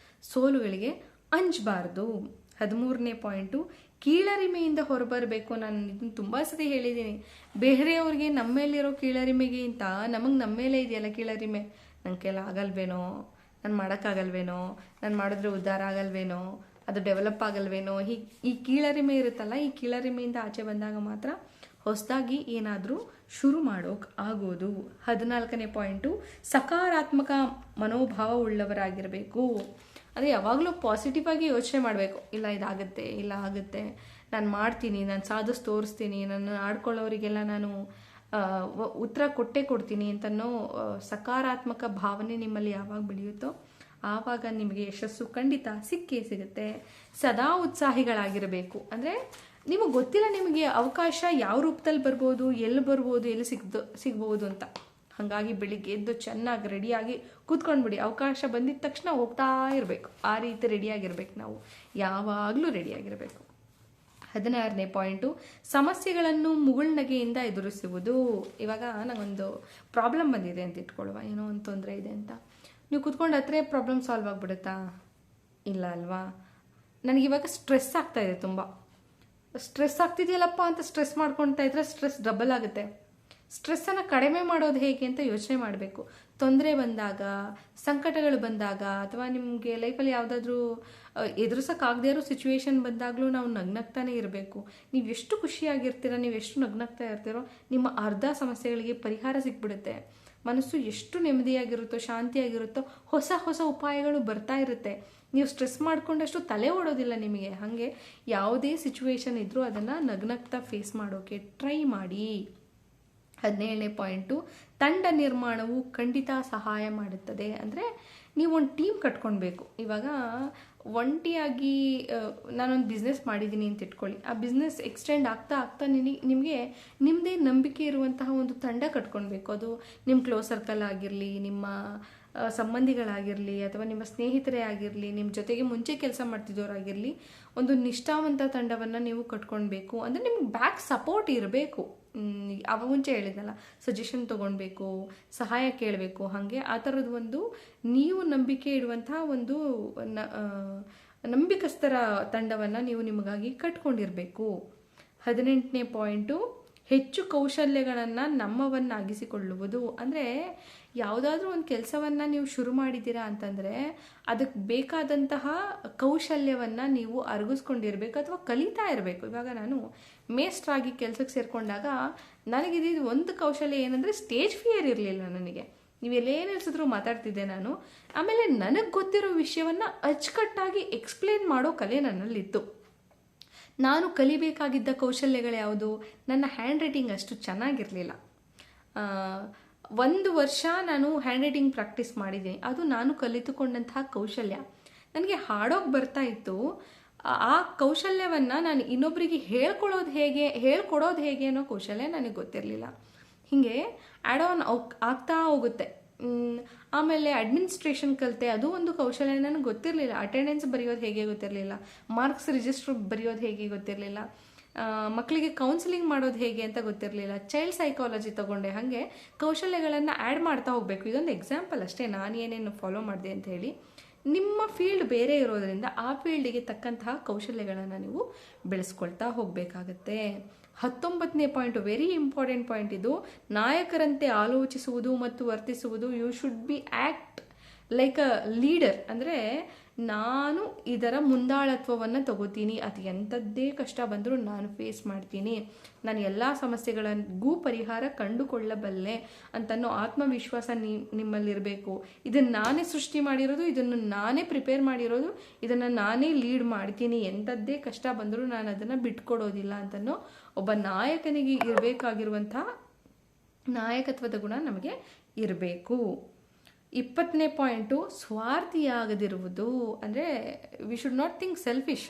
ಸೋಲುಗಳಿಗೆ ಅಂಜಬಾರ್ದು. 13ನೇ ಪಾಯಿಂಟು, ಕೀಳರಿಮೆಯಿಂದ ಹೊರಬರಬೇಕು. ನಾನು ಇದನ್ನು ತುಂಬ ಸತಿ ಹೇಳಿದ್ದೀನಿ. ಬೇರೆಯವ್ರಿಗೆ ನಮ್ಮ ಮೇಲಿರೋ ಕೀಳರಿಮೆಗೆ ಅಂತ ನಮಗೆ ನಮ್ಮ ಮೇಲೆ ಇದೆಯಲ್ಲ ಕೀಳರಿಮೆ, ನನ್ನ ಕೈಲಿ ಆಗಲ್ವೇನೋ, ನಾನು ಮಾಡೋಕ್ಕಾಗಲ್ವೇನೋ, ನಾನು ಮಾಡಿದ್ರೆ ಉದ್ಧಾರ ಆಗಲ್ವೇನೋ, ಅದು ಡೆವಲಪ್ ಆಗಲ್ವೇನೋ, ಈ ಕೀಳರಿಮೆ ಇರುತ್ತಲ್ಲ, ಈ ಕೀಳರಿಮೆಯಿಂದ ಆಚೆ ಬಂದಾಗ ಮಾತ್ರ ಹೊಸದಾಗಿ ಏನಾದರೂ ಶುರು ಮಾಡೋಕೆ ಆಗೋದು. 14ನೇ ಪಾಯಿಂಟು, ಸಕಾರಾತ್ಮಕ ಮನೋಭಾವ ಉಳ್ಳವರಾಗಿರಬೇಕು. ಅದೇ ಯಾವಾಗಲೂ ಪಾಸಿಟಿವ್ ಆಗಿ ಯೋಚನೆ ಮಾಡಬೇಕು. ಇಲ್ಲ ಇದಾಗುತ್ತೆ, ಇಲ್ಲ ಆಗುತ್ತೆ, ನಾನು ಮಾಡ್ತೀನಿ, ನಾನು ಸಾಧಿಸಿ ತೋರಿಸ್ತೀನಿ, ನನ್ನ ಆಡ್ಕೊಳ್ಳೋರಿಗೆಲ್ಲ ನಾನು ಉತ್ತರ ಕೊಡ್ತೀನಿ ಅಂತನೋ ಸಕಾರಾತ್ಮಕ ಭಾವನೆ ನಿಮ್ಮಲ್ಲಿ ಯಾವಾಗ ಬೆಳೆಯುತ್ತೋ ಆವಾಗ ನಿಮಗೆ ಯಶಸ್ಸು ಖಂಡಿತ ಸಿಗುತ್ತೆ. ಸದಾ ಉತ್ಸಾಹಿಗಳಾಗಿರಬೇಕು. ಅಂದರೆ ನಿಮಗೆ ಗೊತ್ತಿಲ್ಲ ನಿಮಗೆ ಅವಕಾಶ ಯಾವ ರೂಪದಲ್ಲಿ ಬರ್ಬೋದು, ಎಲ್ಲಿ ಬರ್ಬೋದು, ಎಲ್ಲಿ ಸಿಗ್ಬೋದು ಅಂತ. ಹಾಗಾಗಿ ಬೆಳಿಗ್ಗೆ ಎದ್ದು ಚೆನ್ನಾಗಿ ರೆಡಿಯಾಗಿ ಕೂತ್ಕೊಂಡ್ಬಿಡಿ. ಅವಕಾಶ ಬಂದಿದ ತಕ್ಷಣ ಹೋಗ್ತಾ ಇರಬೇಕು. ಆ ರೀತಿ ರೆಡಿಯಾಗಿರ್ಬೇಕು. ನಾವು ಯಾವಾಗಲೂ ರೆಡಿಯಾಗಿರಬೇಕು. 16ನೇ ಪಾಯಿಂಟು, ಸಮಸ್ಯೆಗಳನ್ನು ಮುಗುಳ್ನಗೆಯಿಂದ ಎದುರಿಸುವುದು. ಇವಾಗ ನನಗೊಂದು ಪ್ರಾಬ್ಲಮ್ ಬಂದಿದೆ ಅಂತ ಇಟ್ಕೊಳ್ಳುವ, ಏನೋ ಒಂದು ತೊಂದರೆ ಇದೆ ಅಂತ. ನೀವು ಕೂತ್ಕೊಂಡು ಹತ್ರ ಪ್ರಾಬ್ಲಮ್ ಸಾಲ್ವ್ ಆಗಿಬಿಡುತ್ತಾ? ಇಲ್ಲ ಅಲ್ವಾ? ನನಗಿವಾಗ ಸ್ಟ್ರೆಸ್ ಆಗ್ತಾಯಿದೆ, ತುಂಬ ಸ್ಟ್ರೆಸ್ ಆಗ್ತಿದೆಯಲ್ಲಪ್ಪ ಅಂತ ಸ್ಟ್ರೆಸ್ ಮಾಡ್ಕೊಳ್ತಾ ಇದ್ರೆ ಸ್ಟ್ರೆಸ್ ಡಬಲ್ ಆಗುತ್ತೆ. ಸ್ಟ್ರೆಸ್ಸನ್ನು ಕಡಿಮೆ ಮಾಡೋದು ಹೇಗೆ ಅಂತ ಯೋಚನೆ ಮಾಡಬೇಕು. ತೊಂದರೆ ಬಂದಾಗ, ಸಂಕಟಗಳು ಬಂದಾಗ, ಅಥವಾ ನಿಮಗೆ ಲೈಫಲ್ಲಿ ಯಾವುದಾದ್ರೂ ಎದುರಿಸೋಕ್ಕಾಗದೇ ಇರೋ ಸಿಚುವೇಶನ್ ಬಂದಾಗಲೂ ನಾವು ನಗ್ನಗ್ತಾನೆ ಇರಬೇಕು. ನೀವು ಎಷ್ಟು ಖುಷಿಯಾಗಿರ್ತೀರ, ನೀವು ಎಷ್ಟು ನಗ್ನಗ್ತಾ ಇರ್ತೀರೋ ನಿಮ್ಮ ಅರ್ಧ ಸಮಸ್ಯೆಗಳಿಗೆ ಪರಿಹಾರ ಸಿಕ್ಬಿಡುತ್ತೆ. ಮನಸ್ಸು ಎಷ್ಟು ನೆಮ್ಮದಿಯಾಗಿರುತ್ತೋ, ಶಾಂತಿಯಾಗಿರುತ್ತೋ, ಹೊಸ ಹೊಸ ಉಪಾಯಗಳು ಬರ್ತಾ ಇರುತ್ತೆ. ನೀವು ಸ್ಟ್ರೆಸ್ ಮಾಡ್ಕೊಂಡಷ್ಟು ತಲೆ ಓಡೋದಿಲ್ಲ ನಿಮಗೆ. ಹಾಗೆ ಯಾವುದೇ ಸಿಚುವೇಶನ್ ಇದ್ದರೂ ಅದನ್ನು ನಗ್ನಗ್ತಾ ಫೇಸ್ ಮಾಡೋಕ್ಕೆ ಟ್ರೈ ಮಾಡಿ. 17ನೇ ಪಾಯಿಂಟು, ತಂಡ ನಿರ್ಮಾಣವು ಖಂಡಿತ ಸಹಾಯ ಮಾಡುತ್ತದೆ. ಅಂದರೆ ನೀವು ಒಂದು ಟೀಮ್ ಕಟ್ಕೊಳ್ಬೇಕು. ಇವಾಗ ಒಂಟಿಯಾಗಿ ನಾನೊಂದು ಬಿಸ್ನೆಸ್ ಮಾಡಿದ್ದೀನಿ ಅಂತ ಇಟ್ಕೊಳ್ಳಿ, ಆ ಬಿಸ್ನೆಸ್ ಎಕ್ಸ್ಟೆಂಡ್ ಆಗ್ತಾ ಆಗ್ತಾ ನಿಮಗೆ ನಿಮ್ಮದೇ ನಂಬಿಕೆ ಇರುವಂತಹ ಒಂದು ತಂಡ ಕಟ್ಕೊಳ್ಬೇಕು. ಅದು ನಿಮ್ಮ ಕ್ಲೋಸ್ ಸರ್ಕಲ್ ಆಗಿರಲಿ, ನಿಮ್ಮ ಸಂಬಂಧಿಗಳಾಗಿರಲಿ, ಅಥವಾ ನಿಮ್ಮ ಸ್ನೇಹಿತರೇ ಆಗಿರಲಿ, ನಿಮ್ಮ ಜೊತೆಗೆ ಮುಂಚೆ ಕೆಲಸ ಮಾಡ್ತಿದ್ದವರಾಗಿರಲಿ, ಒಂದು ನಿಷ್ಠಾವಂತ ತಂಡವನ್ನು ನೀವು ಕಟ್ಕೊಳ್ಬೇಕು. ಅಂದರೆ ನಿಮ್ಗೆ ಬ್ಯಾಕ್ ಸಪೋರ್ಟ್ ಇರಬೇಕು. ಅವ ಮುಂಚೆ ಹೇಳಿದ್ನಲ್ಲ, ಸಜೆಷನ್ ತೊಗೊಳ್ಬೇಕು, ಸಹಾಯ ಕೇಳಬೇಕು. ಹಾಗೆ ಆ ಥರದ್ದು ಒಂದು ನೀವು ನಂಬಿಕೆ ಇಡುವಂತಹ ಒಂದು ನಂಬಿಕಸ್ಥರ ತಂಡವನ್ನು ನೀವು ನಿಮಗಾಗಿ ಕಟ್ಕೊಂಡಿರಬೇಕು. 18ನೇ ಪಾಯಿಂಟು, ಹೆಚ್ಚು ಕೌಶಲ್ಯಗಳನ್ನು ನಮ್ಮವನ್ನಾಗಿಸಿಕೊಳ್ಳುವುದು. ಅಂದರೆ ಯಾವುದಾದ್ರೂ ಒಂದು ಕೆಲಸವನ್ನು ನೀವು ಶುರು ಮಾಡಿದ್ದೀರಾ ಅಂತಂದರೆ ಅದಕ್ಕೆ ಬೇಕಾದಂತಹ ಕೌಶಲ್ಯವನ್ನು ನೀವು ಅರಗಿಸ್ಕೊಂಡಿರಬೇಕು ಅಥವಾ ಕಲಿತಾ ಇರಬೇಕು. ಇವಾಗ ನಾನು ಮೇಸ್ಟ್ರಾಗಿ ಕೆಲಸಕ್ಕೆ ಸೇರಿಕೊಂಡಾಗ ನನಗಿದ್ದು ಒಂದು ಕೌಶಲ್ಯ ಏನಂದರೆ ಸ್ಟೇಜ್ ಫಿಯರ್ ಇರಲಿಲ್ಲ ನನಗೆ. ನೀವೆಲ್ಲೇನು ನಿಲ್ಸಿದ್ರು ಮಾತಾಡ್ತಿದ್ದೆ ನಾನು. ಆಮೇಲೆ ನನಗೆ ಗೊತ್ತಿರೋ ವಿಷಯವನ್ನು ಅಚ್ಚುಕಟ್ಟಾಗಿ ಎಕ್ಸ್ಪ್ಲೇನ್ ಮಾಡೋ ಕಲೆ ನನ್ನಲ್ಲಿತ್ತು. ನಾನು ಕಲಿಬೇಕಾಗಿದ್ದ ಕೌಶಲ್ಯಗಳು ಯಾವುದು? ನನ್ನ ಹ್ಯಾಂಡ್ ರೈಟಿಂಗ್ ಅಷ್ಟು ಚೆನ್ನಾಗಿರಲಿಲ್ಲ. 1 ವರ್ಷ ನಾನು ಹ್ಯಾಂಡ್ ರೈಟಿಂಗ್ ಪ್ರಾಕ್ಟೀಸ್ ಮಾಡಿದ್ದೀನಿ. ಅದು ನಾನು ಕಲಿತುಕೊಂಡಂತಹ ಕೌಶಲ್ಯ. ನನಗೆ ಹಾಡೋಕೆ ಬರ್ತಾ ಇತ್ತು. ಆ ಕೌಶಲ್ಯವನ್ನು ನಾನು ಇನ್ನೊಬ್ಬರಿಗೆ ಹೇಳ್ಕೊಡೋದು ಹೇಗೆ ಅನ್ನೋ ಕೌಶಲ್ಯ ನನಗೆ ಗೊತ್ತಿರಲಿಲ್ಲ. ಹೀಗೆ ಆ್ಯಡ್ ಆನ್ ಆಗ್ತಾ ಹೋಗುತ್ತೆ. ಆಮೇಲೆ ಅಡ್ಮಿನಿಸ್ಟ್ರೇಷನ್ ಕಲಿತೆ, ಅದು ಒಂದು ಕೌಶಲ್ಯ ನನಗೆ ಗೊತ್ತಿರಲಿಲ್ಲ. ಅಟೆಂಡೆನ್ಸ್ ಬರೆಯೋದು ಹೇಗೆ ಗೊತ್ತಿರಲಿಲ್ಲ, ಮಾರ್ಕ್ಸ್ ರಿಜಿಸ್ಟರ್ ಬರೆಯೋದು ಹೇಗೆ ಗೊತ್ತಿರಲಿಲ್ಲ, ಮಕ್ಕಳಿಗೆ ಕೌನ್ಸಿಲಿಂಗ್ ಮಾಡೋದು ಹೇಗೆ ಅಂತ ಗೊತ್ತಿರಲಿಲ್ಲ. ಚೈಲ್ಡ್ ಸೈಕಾಲಜಿ ತಗೊಂಡೆ. ಹಾಗೆ ಕೌಶಲ್ಯಗಳನ್ನು ಆ್ಯಡ್ ಮಾಡ್ತಾ ಹೋಗಬೇಕು. ಇದೊಂದು ಎಕ್ಸಾಂಪಲ್ ಅಷ್ಟೇ, ನಾನು ಏನೇನು ಫಾಲೋ ಮಾಡಿದೆ ಅಂತ ಹೇಳಿ. ನಿಮ್ಮ ಫೀಲ್ಡ್ ಬೇರೆ ಇರೋದರಿಂದ ಆ ಫೀಲ್ಡಿಗೆ ತಕ್ಕಂತಹ ಕೌಶಲ್ಯಗಳನ್ನು ನೀವು ಬೆಳೆಸ್ಕೊಳ್ತಾ ಹೋಗಬೇಕಾಗತ್ತೆ. 19ನೇ ಪಾಯಿಂಟು, ವೆರಿ ಇಂಪಾರ್ಟೆಂಟ್ ಪಾಯಿಂಟ್ ಇದು. ನಾಯಕರಂತೆ ಆಲೋಚಿಸುವುದು ಮತ್ತು ವರ್ತಿಸುವುದು. You should be act like a leader. ಅಂದರೆ ನಾನು ಇದರ ಮುಂದಾಳತ್ವವನ್ನು ತಗೋತೀನಿ, ಅದು ಎಂಥದ್ದೇ ಕಷ್ಟ ಬಂದರೂ ನಾನು ಫೇಸ್ ಮಾಡ್ತೀನಿ, ನಾನು ಎಲ್ಲ ಸಮಸ್ಯೆಗಳಿಗೂ ಪರಿಹಾರ ಕಂಡುಕೊಳ್ಳಬಲ್ಲೆ ಅಂತನೋ ಆತ್ಮವಿಶ್ವಾಸ ನಿಮ್ಮಲ್ಲಿರಬೇಕು. ಇದನ್ನು ನಾನೇ ಸೃಷ್ಟಿ ಮಾಡಿರೋದು, ಇದನ್ನು ನಾನೇ ಪ್ರಿಪೇರ್ ಮಾಡಿರೋದು, ಇದನ್ನು ನಾನೇ ಲೀಡ್ ಮಾಡ್ತೀನಿ, ಎಂಥದ್ದೇ ಕಷ್ಟ ಬಂದರೂ ನಾನು ಅದನ್ನು ಬಿಟ್ಕೊಡೋದಿಲ್ಲ ಅಂತನೋ ಒಬ್ಬ ನಾಯಕನಿಗೆ ಇರಬೇಕಾಗಿರುವಂಥ ನಾಯಕತ್ವದ ಗುಣ ನಮಗೆ ಇರಬೇಕು. 20ನೇ ಪಾಯಿಂಟು, ಸ್ವಾರ್ಥಿಯಾಗದಿರುವುದು. ಅಂದರೆ we should not think selfish.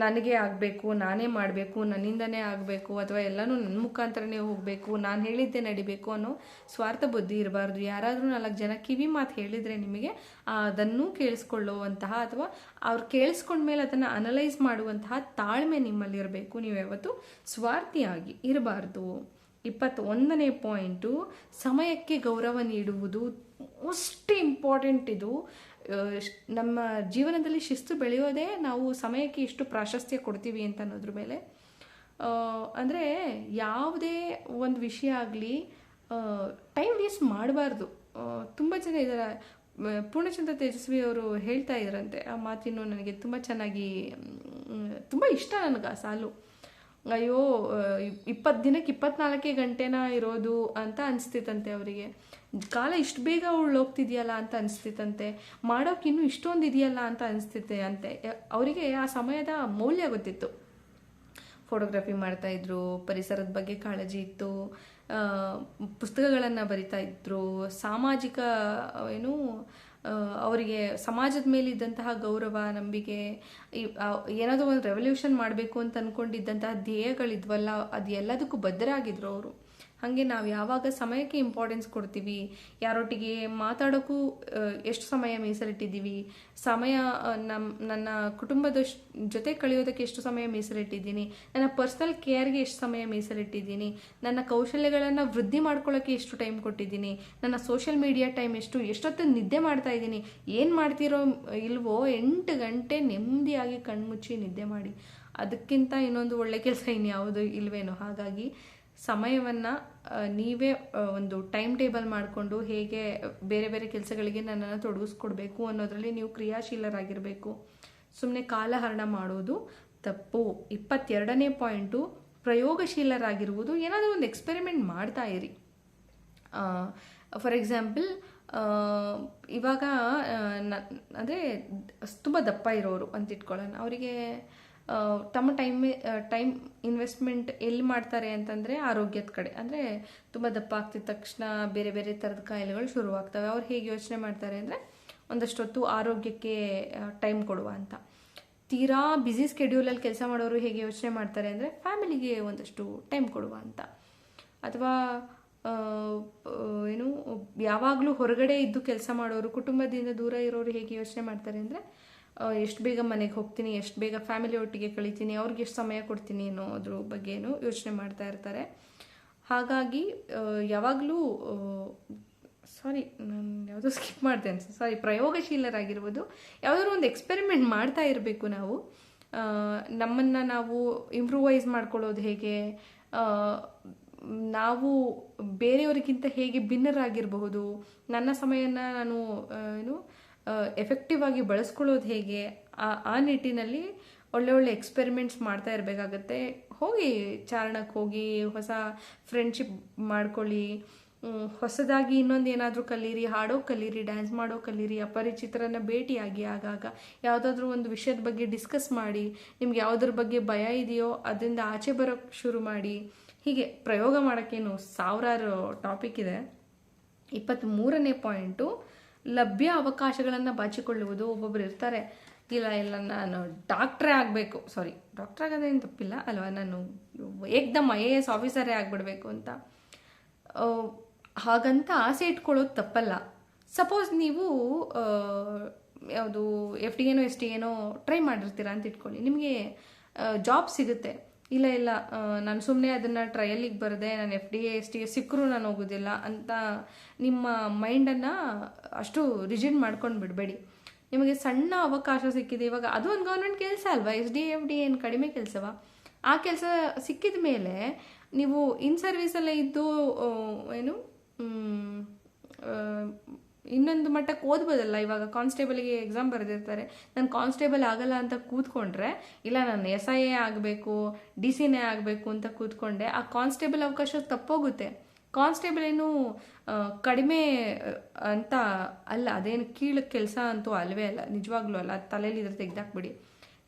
ನನಗೆ ಆಗಬೇಕು, ನಾನೇ ಮಾಡಬೇಕು, ನನ್ನಿಂದನೇ ಆಗಬೇಕು, ಅಥವಾ ಎಲ್ಲನೂ ನನ್ನ ಮುಖಾಂತರನೇ ಹೋಗಬೇಕು, ನಾನು ಹೇಳಿದ್ದೆ ನಡಿಬೇಕು ಅನ್ನೋ ಸ್ವಾರ್ಥ ಬುದ್ಧಿ ಇರಬಾರ್ದು. ಯಾರಾದರೂ 4 ಜನ ಕಿವಿ ಮಾತು ಹೇಳಿದರೆ ನಿಮಗೆ ಅದನ್ನು ಕೇಳಿಸ್ಕೊಳ್ಳುವಂತಹ ಅಥವಾ ಅವ್ರು ಕೇಳಿಸ್ಕೊಂಡ್ಮೇಲೆ ಅದನ್ನು ಅನಲೈಸ್ ಮಾಡುವಂತಹ ತಾಳ್ಮೆ ನಿಮ್ಮಲ್ಲಿರಬೇಕು. ನೀವು ಯಾವತ್ತೂ ಸ್ವಾರ್ಥಿಯಾಗಿ ಇರಬಾರ್ದು. 21ನೇ ಪಾಯಿಂಟು, ಸಮಯಕ್ಕೆ ಗೌರವ ನೀಡುವುದು. ಮೋಸ್ಟ್ ಇಂಪಾರ್ಟೆಂಟ್ ಇದು. ನಮ್ಮ ಜೀವನದಲ್ಲಿ ಶಿಸ್ತು ಬೆಳೆಯೋದೇ ನಾವು ಸಮಯಕ್ಕೆ ಎಷ್ಟು ಪ್ರಾಶಸ್ತ್ಯ ಕೊಡ್ತೀವಿ ಅಂತ ಅನ್ನೋದ್ರ ಮೇಲೆ. ಅಂದರೆ ಯಾವುದೇ ಒಂದು ವಿಷಯ ಆಗಲಿ ಟೈಮ್ ವೇಸ್ಟ್ ಮಾಡಬಾರ್ದು. ತುಂಬ ಜನ ಇದ್ದಾರೆ. ಪೂರ್ಣಚಂದ್ರ ತೇಜಸ್ವಿ ಅವರು ಹೇಳ್ತಾ ಇದ್ರಂತೆ, ಆ ಮಾತಿನ್ನು ನನಗೆ ತುಂಬ ಚೆನ್ನಾಗಿ, ತುಂಬ ಇಷ್ಟ ನನಗೆ ಆ ಸಾಲು. ಅಯ್ಯೋ 20 ದಿನಕ್ಕೆ 24 ಗಂಟೆನ ಇರೋದು ಅಂತ ಅನಿಸ್ತಿತ್ತಂತೆ ಅವರಿಗೆ. ಕಾಲ ಇಷ್ಟು ಬೇಗ ಹೋಗ್ತಿದೆಯಲ್ಲ ಅಂತ ಅನಿಸ್ತಿತ್ತಂತೆ. ಮಾಡೋಕೆ ಇನ್ನೂ ಇಷ್ಟೊಂದು ಇದೆಯಲ್ಲ ಅಂತ ಅನಿಸ್ತಿತ್ತೆ ಅಂತೆ. ಅವರಿಗೆ ಆ ಸಮಯದ ಮೌಲ್ಯ ಗೊತ್ತಿತ್ತು. ಫೋಟೋಗ್ರಫಿ ಮಾಡ್ತಾಯಿದ್ರು, ಪರಿಸರದ ಬಗ್ಗೆ ಕಾಳಜಿ ಇತ್ತು, ಪುಸ್ತಕಗಳನ್ನು ಬರಿತಾ ಇದ್ರು, ಸಾಮಾಜಿಕ ಅವರಿಗೆ ಸಮಾಜದ ಮೇಲೆ ಇದ್ದಂತಹ ಗೌರವ, ನಂಬಿಕೆ, ಏನಾದರೂ ಒಂದು ರೆವಲ್ಯೂಷನ್ ಮಾಡಬೇಕು ಅಂತ ಅಂದ್ಕೊಂಡಿದ್ದಂತಹ ಧ್ಯೇಯಗಳಿದ್ವಲ್ಲ, ಅದು ಎಲ್ಲದಕ್ಕೂ ಬದ್ಧರಾಗಿದ್ರು ಅವರು. ಹಾಗೆ ನಾವು ಯಾವಾಗ ಸಮಯಕ್ಕೆ ಇಂಪಾರ್ಟೆನ್ಸ್ ಕೊಡ್ತೀವಿ, ಯಾರೊಟ್ಟಿಗೆ ಮಾತಾಡೋಕ್ಕೂ ಎಷ್ಟು ಸಮಯ ಮೀಸಲಿಟ್ಟಿದ್ದೀವಿ, ಸಮಯ ನನ್ನ ಕುಟುಂಬದ ಜೊತೆ ಕಳೆಯೋದಕ್ಕೆ ಎಷ್ಟು ಸಮಯ ಮೀಸಲಿಟ್ಟಿದ್ದೀನಿ, ನನ್ನ ಪರ್ಸ್ನಲ್ ಕೇರ್ಗೆ ಎಷ್ಟು ಸಮಯ ಮೀಸಲಿಟ್ಟಿದ್ದೀನಿ, ನನ್ನ ಕೌಶಲ್ಯಗಳನ್ನು ವೃದ್ಧಿ ಮಾಡ್ಕೊಳ್ಳೋಕ್ಕೆ ಎಷ್ಟು ಟೈಮ್ ಕೊಟ್ಟಿದ್ದೀನಿ, ನನ್ನ ಸೋಷಿಯಲ್ ಮೀಡಿಯಾ ಟೈಮ್ ಎಷ್ಟೊತ್ತು ನಿದ್ದೆ ಮಾಡ್ತಾ ಇದ್ದೀನಿ, ಏನು ಮಾಡ್ತಿರೋ ಇಲ್ವೋ 8 ಗಂಟೆ ನೆಮ್ಮದಿಯಾಗಿ ಕಣ್ಮುಚ್ಚಿ ನಿದ್ದೆ ಮಾಡಿ. ಅದಕ್ಕಿಂತ ಇನ್ನೊಂದು ಒಳ್ಳೆ ಕೆಲಸ ಇನ್ಯಾವುದು ಇಲ್ವೇನೋ. ಹಾಗಾಗಿ ಸಮಯವನ್ನು ನೀವೇ ಒಂದು ಟೈಮ್ ಟೇಬಲ್ ಮಾಡಿಕೊಂಡು ಹೇಗೆ ಬೇರೆ ಬೇರೆ ಕೆಲಸಗಳಿಗೆ ನನ್ನನ್ನು ತೊಡಗಿಸ್ಕೊಡ್ಬೇಕು ಅನ್ನೋದರಲ್ಲಿ ನೀವು ಕ್ರಿಯಾಶೀಲರಾಗಿರಬೇಕು. ಸುಮ್ಮನೆ ಕಾಲಹರಣ ಮಾಡೋದು ತಪ್ಪು. 22ನೇ ಪಾಯಿಂಟು, ಪ್ರಯೋಗಶೀಲರಾಗಿರುವುದು. ಏನಾದರೂ ಒಂದು ಎಕ್ಸ್ಪೆರಿಮೆಂಟ್ ಮಾಡ್ತಾ ಇರಿ. ಫಾರ್ ಎಕ್ಸಾಂಪಲ್, ಇವಾಗ ಅಂದರೆ ತುಂಬ ದಪ್ಪ ಇರೋರು ಅಂತ ಇಟ್ಕೊಳ್ಳೋಣ. ಅವರಿಗೆ ತಮ್ಮ ಟೈಮ್ ಇನ್ವೆಸ್ಟ್ಮೆಂಟ್ ಎಲ್ಲಿ ಮಾಡ್ತಾರೆ ಅಂತಂದರೆ ಆರೋಗ್ಯದ ಕಡೆ. ಅಂದರೆ ತುಂಬ ದಪ್ಪ ಆಗ್ತಿದ್ದ ತಕ್ಷಣ ಬೇರೆ ಬೇರೆ ಥರದ ಕಾಯಿಲೆಗಳು ಶುರುವಾಗ್ತವೆ. ಅವ್ರು ಹೇಗೆ ಯೋಚನೆ ಮಾಡ್ತಾರೆ ಅಂದರೆ ಒಂದಷ್ಟೊತ್ತು ಆರೋಗ್ಯಕ್ಕೆ ಟೈಮ್ ಕೊಡುವ ಅಂತ. ತೀರಾ ಬ್ಯುಸಿ ಸ್ಕೆಡ್ಯೂಲಲ್ಲಿ ಕೆಲಸ ಮಾಡೋರು ಹೇಗೆ ಯೋಚನೆ ಮಾಡ್ತಾರೆ ಅಂದರೆ ಫ್ಯಾಮಿಲಿಗೆ ಒಂದಷ್ಟು ಟೈಮ್ ಕೊಡುವ ಅಂತ. ಅಥವಾ ಏನು ಯಾವಾಗಲೂ ಹೊರಗಡೆ ಇದ್ದು ಕೆಲಸ ಮಾಡೋರು, ಕುಟುಂಬದಿಂದ ದೂರ ಇರೋರು ಹೇಗೆ ಯೋಚನೆ ಮಾಡ್ತಾರೆ ಅಂದರೆ ಎಷ್ಟು ಬೇಗ ಮನೆಗೆ ಹೋಗ್ತೀನಿ, ಎಷ್ಟು ಬೇಗ ಫ್ಯಾಮಿಲಿ ಒಟ್ಟಿಗೆ ಕಳಿತೀನಿ, ಅವ್ರಿಗೆ ಎಷ್ಟು ಸಮಯ ಕೊಡ್ತೀನಿ ಅನ್ನೋದ್ರ ಬಗ್ಗೆನೂ ಯೋಚನೆ ಮಾಡ್ತಾ ಇರ್ತಾರೆ. ಹಾಗಾಗಿ ಯಾವಾಗಲೂ ನಾನು ಯಾವುದೋ ಸ್ಕಿಪ್ ಮಾಡಿದೆ ಅನ್ಸುತ್ತೆ, ಪ್ರಯೋಗಶೀಲರಾಗಿರ್ಬೋದು. ಯಾವುದಾದ್ರು ಒಂದು ಎಕ್ಸ್ಪೆರಿಮೆಂಟ್ ಮಾಡ್ತಾ ಇರಬೇಕು ನಾವು. ನಮ್ಮನ್ನು ನಾವು ಇಂಪ್ರೂವೈಸ್ ಮಾಡ್ಕೊಳ್ಳೋದು ಹೇಗೆ, ನಾವು ಬೇರೆಯವರಿಗಿಂತ ಹೇಗೆ ಭಿನ್ನರಾಗಿರಬಹುದು, ನನ್ನ ಸಮಯನ ನಾನು ಎಫೆಕ್ಟಿವ್ ಆಗಿ ಬಳಸ್ಕೊಳ್ಳೋದು ಹೇಗೆ, ಆ ನಿಟ್ಟಿನಲ್ಲಿ ಒಳ್ಳೆ ಎಕ್ಸ್ಪೆರಿಮೆಂಟ್ಸ್ ಮಾಡ್ತಾ ಇರಬೇಕಾಗತ್ತೆ. ಹೋಗಿ ಚಾರಣಕ್ಕೆ ಹೋಗಿ ಹೊಸ ಫ್ರೆಂಡ್ಶಿಪ್ ಮಾಡ್ಕೊಳ್ಳಿ, ಹೊಸದಾಗಿ ಇನ್ನೊಂದು ಏನಾದರೂ ಕಲೀರಿ, ಹಾಡೋ ಕಲೀರಿ, ಡ್ಯಾನ್ಸ್ ಮಾಡೋ ಕಲೀರಿ, ಅಪರಿಚಿತರನ್ನ ಭೇಟಿಯಾಗಿ ಆಗಾಗ ಯಾವುದಾದ್ರೂ ಒಂದು ವಿಷಯದ ಬಗ್ಗೆ ಡಿಸ್ಕಸ್ ಮಾಡಿ, ನಿಮ್ಗೆ ಯಾವುದ್ರ ಬಗ್ಗೆ ಭಯ ಇದೆಯೋ ಅದರಿಂದ ಆಚೆ ಬರೋಕ್ಕೆ ಶುರು ಮಾಡಿ. ಹೀಗೆ ಪ್ರಯೋಗ ಮಾಡೋಕ್ಕೇನು ಸಾವಿರಾರು ಟಾಪಿಕ್ ಇದೆ. 23ನೇ ಪಾಯಿಂಟು, ಲಭ್ಯ ಅವಕಾಶಗಳನ್ನು ಬಾಚಿಕೊಳ್ಳುವುದು. ಒಬ್ಬೊಬ್ರು ಇರ್ತಾರೆ, ಇಲ್ಲ ನಾನು ಡಾಕ್ಟ್ರೇ ಆಗಬೇಕು, ಡಾಕ್ಟ್ರ್ ಆಗೋದೇನು ತಪ್ಪಿಲ್ಲ ಅಲ್ವಾ, ನಾನು ಏಕ್ದಮ್ IAS ಆಫೀಸರೇ ಆಗಿಬಿಡ್ಬೇಕು ಅಂತ. ಹಾಗಂತ ಆಸೆ ಇಟ್ಕೊಳ್ಳೋದು ತಪ್ಪಲ್ಲ. ಸಪೋಸ್ ನೀವು ಯಾವುದು FD ಏನೋ ST ಏನೋ ಟ್ರೈ ಮಾಡಿರ್ತೀರ ಅಂತ ಇಟ್ಕೊಳ್ಳಿ, ನಿಮಗೆ ಜಾಬ್ ಸಿಗುತ್ತೆ. ಇಲ್ಲ ನಾನು ಸುಮ್ಮನೆ ಅದನ್ನು ಟ್ರಯಲಿಗೆ ಬರದೆ ನಾನು FD ST ಸಿಕ್ಕರೂ ನಾನು ಹೋಗೋದಿಲ್ಲ ಅಂತ ನಿಮ್ಮ ಮೈಂಡನ್ನು ಅಷ್ಟು ರಿಜಿಡ್ ಮಾಡ್ಕೊಂಡು ಬಿಡಬೇಡಿ. ನಿಮಗೆ ಸಣ್ಣ ಅವಕಾಶ ಸಿಕ್ಕಿದೆ, ಇವಾಗ ಅದು ಒಂದು ಗೌರ್ಮೆಂಟ್ ಕೆಲಸ ಅಲ್ವಾ, SD FD ಏನು ಕಡಿಮೆ ಕೆಲಸವಾ? ಆ ಕೆಲಸ ಸಿಕ್ಕಿದ ಮೇಲೆ ನೀವು ಇನ್ ಸರ್ವೀಸಲ್ಲೇ ಇದ್ದು ಇನ್ನೊಂದು ಮಟ್ಟಕ್ಕೆ ಓದ್ಬೋದಲ್ಲ. ಇವಾಗ ಕಾನ್ಸ್ಟೇಬಲ್ಗೆ ಎಕ್ಸಾಮ್ ಬರೆದಿರ್ತಾರೆ, ನಾನು ಕಾನ್ಸ್ಟೇಬಲ್ ಆಗಲ್ಲ ಅಂತ ಕೂತ್ಕೊಂಡ್ರೆ, ಇಲ್ಲ ನಾನು SIA ಆಗಬೇಕು, DC ಆಗಬೇಕು ಅಂತ ಕೂತ್ಕೊಂಡೆ, ಆ ಕಾನ್ಸ್ಟೇಬಲ್ ಅವಕಾಶ ತಪ್ಪೋಗುತ್ತೆ. ಕಾನ್ಸ್ಟೇಬಲ್ ಏನು ಕಡಿಮೆ ಅಂತ ಅಲ್ಲ, ಅದೇನು ಕೀಳು ಕೆಲಸ ಅಂತೂ ಅಲ್ವೇ ಅಲ್ಲ, ನಿಜವಾಗ್ಲೂ ಅಲ್ಲ. ತಲೆಯಲ್ಲಿ ಇದ್ರೆ ತೆಗ್ದಾಕ್ಬಿಡಿ.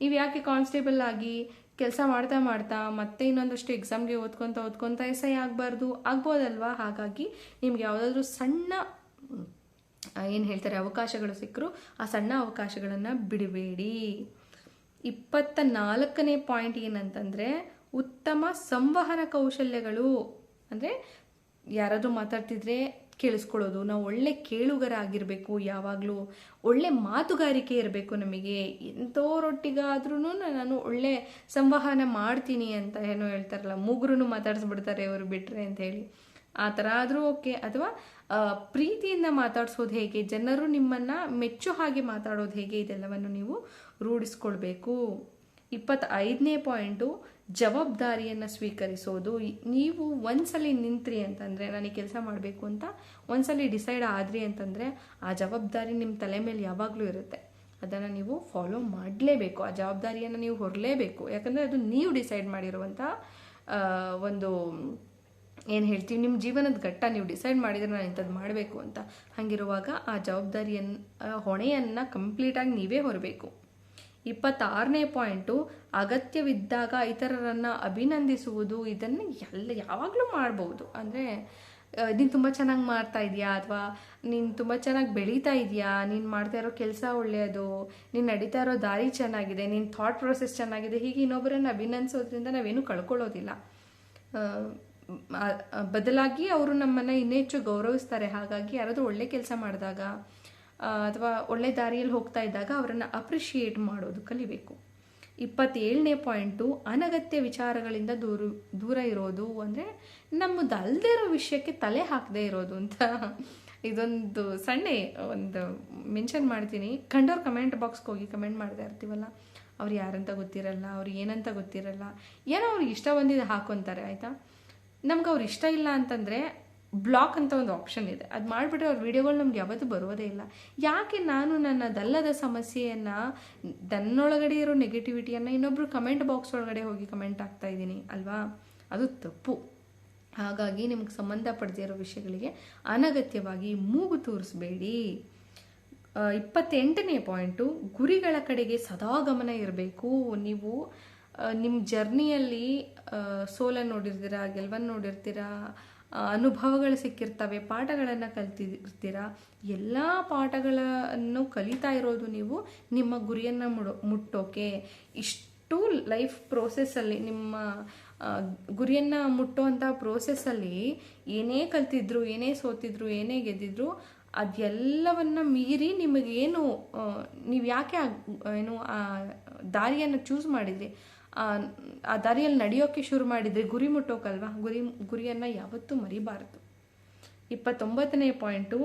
ನೀವು ಯಾಕೆ ಕಾನ್ಸ್ಟೇಬಲ್ ಆಗಿ ಕೆಲಸ ಮಾಡ್ತಾ ಮತ್ತೆ ಇನ್ನೊಂದಷ್ಟು ಎಕ್ಸಾಮ್ಗೆ ಓದ್ಕೊತ SI ಆಗಬಾರ್ದು? ಆಗ್ಬೋದಲ್ವಾ? ಹಾಗಾಗಿ ನಿಮ್ಗೆ ಯಾವುದಾದ್ರೂ ಸಣ್ಣ ಏನು ಹೇಳ್ತಾರೆ ಅವಕಾಶಗಳು ಸಿಕ್ಕರು, ಆ ಸಣ್ಣ ಅವಕಾಶಗಳನ್ನು ಬಿಡಬೇಡಿ. 24ನೇ ಪಾಯಿಂಟ್ ಏನಂತಂದರೆ, ಉತ್ತಮ ಸಂವಹನ ಕೌಶಲ್ಯಗಳು. ಅಂದರೆ ಯಾರಾದರೂ ಮಾತಾಡ್ತಿದ್ರೆ ಕೇಳಿಸ್ಕೊಳ್ಳೋದು, ನಾವು ಒಳ್ಳೆ ಕೇಳುಗರಾಗಿರಬೇಕು, ಯಾವಾಗಲೂ ಒಳ್ಳೆ ಮಾತುಗಾರಿಕೆ ಇರಬೇಕು ನಮಗೆ. ಎಂಥವರೊಟ್ಟಿಗಾದ್ರೂ ನಾನು ಒಳ್ಳೆ ಸಂವಹನ ಮಾಡ್ತೀನಿ ಅಂತ ಏನೋ ಹೇಳ್ತಾರಲ್ಲ, ಮೂಗರೂ ಮಾತಾಡಿಸ್ಬಿಡ್ತಾರೆ ಅವರು ಬಿಟ್ಟರೆ ಅಂತ ಹೇಳಿ, ಆ ಥರ ಆದರೂ ಓಕೆ. ಅಥವಾ ಪ್ರೀತಿಯಿಂದ ಮಾತಾಡಿಸೋದು ಹೇಗೆ, ಜನರು ನಿಮ್ಮನ್ನು ಮೆಚ್ಚೋ ಹಾಗೆ ಮಾತಾಡೋದು ಹೇಗೆ, ಇದೆಲ್ಲವನ್ನು ನೀವು ರೂಢಿಸ್ಕೊಳ್ಬೇಕು. 25ನೇ ಪಾಯಿಂಟು, ಜವಾಬ್ದಾರಿಯನ್ನು ಸ್ವೀಕರಿಸೋದು. ನೀವು ಒಂದ್ಸಲಿ ನಿಂತ್ರಿ ಅಂತಂದರೆ, ನನಗೆ ಕೆಲಸ ಮಾಡಬೇಕು ಅಂತ ಒಂದ್ಸಲಿ ಡಿಸೈಡ್ ಆದ್ರಿ ಅಂತಂದರೆ, ಆ ಜವಾಬ್ದಾರಿ ನಿಮ್ಮ ತಲೆ ಮೇಲೆ ಯಾವಾಗಲೂ ಇರುತ್ತೆ. ಅದನ್ನು ನೀವು ಫಾಲೋ ಮಾಡಲೇಬೇಕು, ಆ ಜವಾಬ್ದಾರಿಯನ್ನು ನೀವು ಹೊರಲೇಬೇಕು. ಯಾಕಂದರೆ ಅದು ನೀವು ಡಿಸೈಡ್ ಮಾಡಿರುವಂಥ ಒಂದು ಏನು ಹೇಳ್ತೀವಿ, ನಿಮ್ಮ ಜೀವನದ ಘಟ್ಟ. ನೀವು ಡಿಸೈಡ್ ಮಾಡಿದರೆ ನಾನು ಇಂಥದ್ದು ಮಾಡಬೇಕು ಅಂತ. ಹಾಗಿರುವಾಗ ಆ ಹೊಣೆಯನ್ನು ಕಂಪ್ಲೀಟಾಗಿ ನೀವೇ ಹೊರಬೇಕು. 26ನೇ ಪಾಯಿಂಟು, ಅಗತ್ಯವಿದ್ದಾಗ ಇತರರನ್ನು ಅಭಿನಂದಿಸುವುದು. ಇದನ್ನು ಯಾವಾಗಲೂ ಮಾಡ್ಬೋದು. ಅಂದರೆ ನೀನು ತುಂಬ ಚೆನ್ನಾಗಿ ಮಾಡ್ತಾ ಇದೆಯಾ, ಅಥವಾ ನೀನು ತುಂಬ ಚೆನ್ನಾಗಿ ಬೆಳೀತಾ ಇದೆಯಾ, ನೀನು ಮಾಡ್ತಾ ಇರೋ ಕೆಲಸ ಒಳ್ಳೆಯದು, ನೀನು ನಡೀತಾ ಇರೋ ದಾರಿ ಚೆನ್ನಾಗಿದೆ, ನಿನ್ನ ಥಾಟ್ ಪ್ರೊಸೆಸ್ ಚೆನ್ನಾಗಿದೆ, ಹೀಗೆ ಇನ್ನೊಬ್ಬರನ್ನು ಅಭಿನಂದಿಸೋದ್ರಿಂದ ನಾವೇನು ಕಳ್ಕೊಳ್ಳೋದಿಲ್ಲ. ಬದಲಾಗಿ ಅವರು ನಮ್ಮನ್ನು ಇನ್ನೂ ಹೆಚ್ಚು ಗೌರವಿಸ್ತಾರೆ. ಹಾಗಾಗಿ ಯಾರಾದರೂ ಒಳ್ಳೆ ಕೆಲಸ ಮಾಡಿದಾಗ ಅಥವಾ ಒಳ್ಳೆ ದಾರಿಯಲ್ಲಿ ಹೋಗ್ತಾ ಇದ್ದಾಗ ಅವರನ್ನು ಅಪ್ರಿಷಿಯೇಟ್ ಮಾಡೋದು ಕಲಿಬೇಕು. 27ನೇ ಪಾಯಿಂಟು, ಅನಗತ್ಯ ವಿಚಾರಗಳಿಂದ ದೂರ ಇರೋದು. ಅಂದರೆ ನಮ್ಮದು ಅಲ್ಲದೆ ಇರೋ ವಿಷಯಕ್ಕೆ ತಲೆ ಹಾಕದೇ ಇರೋದು ಅಂತ. ಇದೊಂದು ಸಣ್ಣ ಒಂದು ಮೆನ್ಷನ್ ಮಾಡ್ತೀನಿ. ಕಂಡವ್ರು ಕಮೆಂಟ್ ಬಾಕ್ಸ್ಗೆ ಹೋಗಿ ಕಮೆಂಟ್ ಮಾಡ್ತಾ ಇರ್ತೀವಲ್ಲ, ಅವ್ರು ಯಾರಂತ ಗೊತ್ತಿರಲ್ಲ, ಅವ್ರು ಏನಂತ ಗೊತ್ತಿರಲ್ಲ, ಏನೋ ಅವ್ರಿಗೆ ಇಷ್ಟ ಬಂದಿದೆ ಹಾಕೊತಾರೆ, ಆಯಿತಾ. ನಮ್ಗೆ ಅವ್ರು ಇಷ್ಟ ಇಲ್ಲ ಅಂತಂದರೆ ಬ್ಲಾಕ್ ಅಂತ ಒಂದು ಆಪ್ಷನ್ ಇದೆ, ಅದು ಮಾಡಿಬಿಟ್ರೆ ಅವ್ರ ವಿಡಿಯೋಗಳು ನಮ್ಗೆ ಯಾವತ್ತೂ ಬರೋದೇ ಇಲ್ಲ. ಯಾಕೆ ನಾನು ನನ್ನದಲ್ಲದ ಸಮಸ್ಯೆಯನ್ನು, ನನ್ನೊಳಗಡೆ ಇರೋ ನೆಗೆಟಿವಿಟಿಯನ್ನು ಇನ್ನೊಬ್ರು ಕಮೆಂಟ್ ಬಾಕ್ಸ್ ಒಳಗಡೆ ಹೋಗಿ ಕಮೆಂಟ್ ಆಗ್ತಾ ಇದ್ದೀನಿ ಅಲ್ವಾ? ಅದು ತಪ್ಪು. ಹಾಗಾಗಿ ನಿಮ್ಗೆ ಸಂಬಂಧಪಡದಿರೋ ವಿಷಯಗಳಿಗೆ ಅನಗತ್ಯವಾಗಿ ಮೂಗು ತೂರಿಸ್ಬೇಡಿ. 28ನೇ ಪಾಯಿಂಟು, ಗುರಿಗಳ ಕಡೆಗೆ ಸದಾ ಗಮನ ಇರಬೇಕು. ನೀವು ನಿಮ್ಮ ಜರ್ನಿಯಲ್ಲಿ ಸೋಲನ್ನು ನೋಡಿರ್ತೀರ, ಗೆಲುವನ್ನು ನೋಡಿರ್ತೀರ, ಅನುಭವಗಳು ಸಿಕ್ಕಿರ್ತವೆ, ಪಾಠಗಳನ್ನು ಕಲ್ತಿರ್ತೀರ. ಎಲ್ಲ ಪಾಠಗಳನ್ನು ಕಲಿತಾ ಇರೋದು ನೀವು ನಿಮ್ಮ ಗುರಿಯನ್ನು ಮುಟ್ಟೋಕೆ. ಇಷ್ಟು ಲೈಫ್ ಪ್ರೋಸೆಸ್ಸಲ್ಲಿ, ನಿಮ್ಮ ಗುರಿಯನ್ನು ಮುಟ್ಟುವಂಥ ಪ್ರೋಸೆಸ್ಸಲ್ಲಿ ಏನೇ ಕಲ್ತಿದ್ರು, ಏನೇ ಸೋತಿದ್ರು, ಏನೇ ಗೆದ್ದಿದ್ರು, ಅದೆಲ್ಲವನ್ನು ಮೀರಿ ನಿಮಗೇನು, ನೀವು ಯಾಕೆ ಏನು ಆ ದಾರಿಯನ್ನು ಚೂಸ್ ಮಾಡಿದ್ರಿ, ಆ ದಾರಿಯಲ್ಲಿ ನಡೆಯೋಕ್ಕೆ ಶುರು ಮಾಡಿದ್ರಿ, ಗುರಿ ಮುಟ್ಟೋಕಲ್ವಾ. ಗುರಿಯನ್ನು ಯಾವತ್ತೂ ಮರಿಬಾರದು. 29ನೇ ಪಾಯಿಂಟು,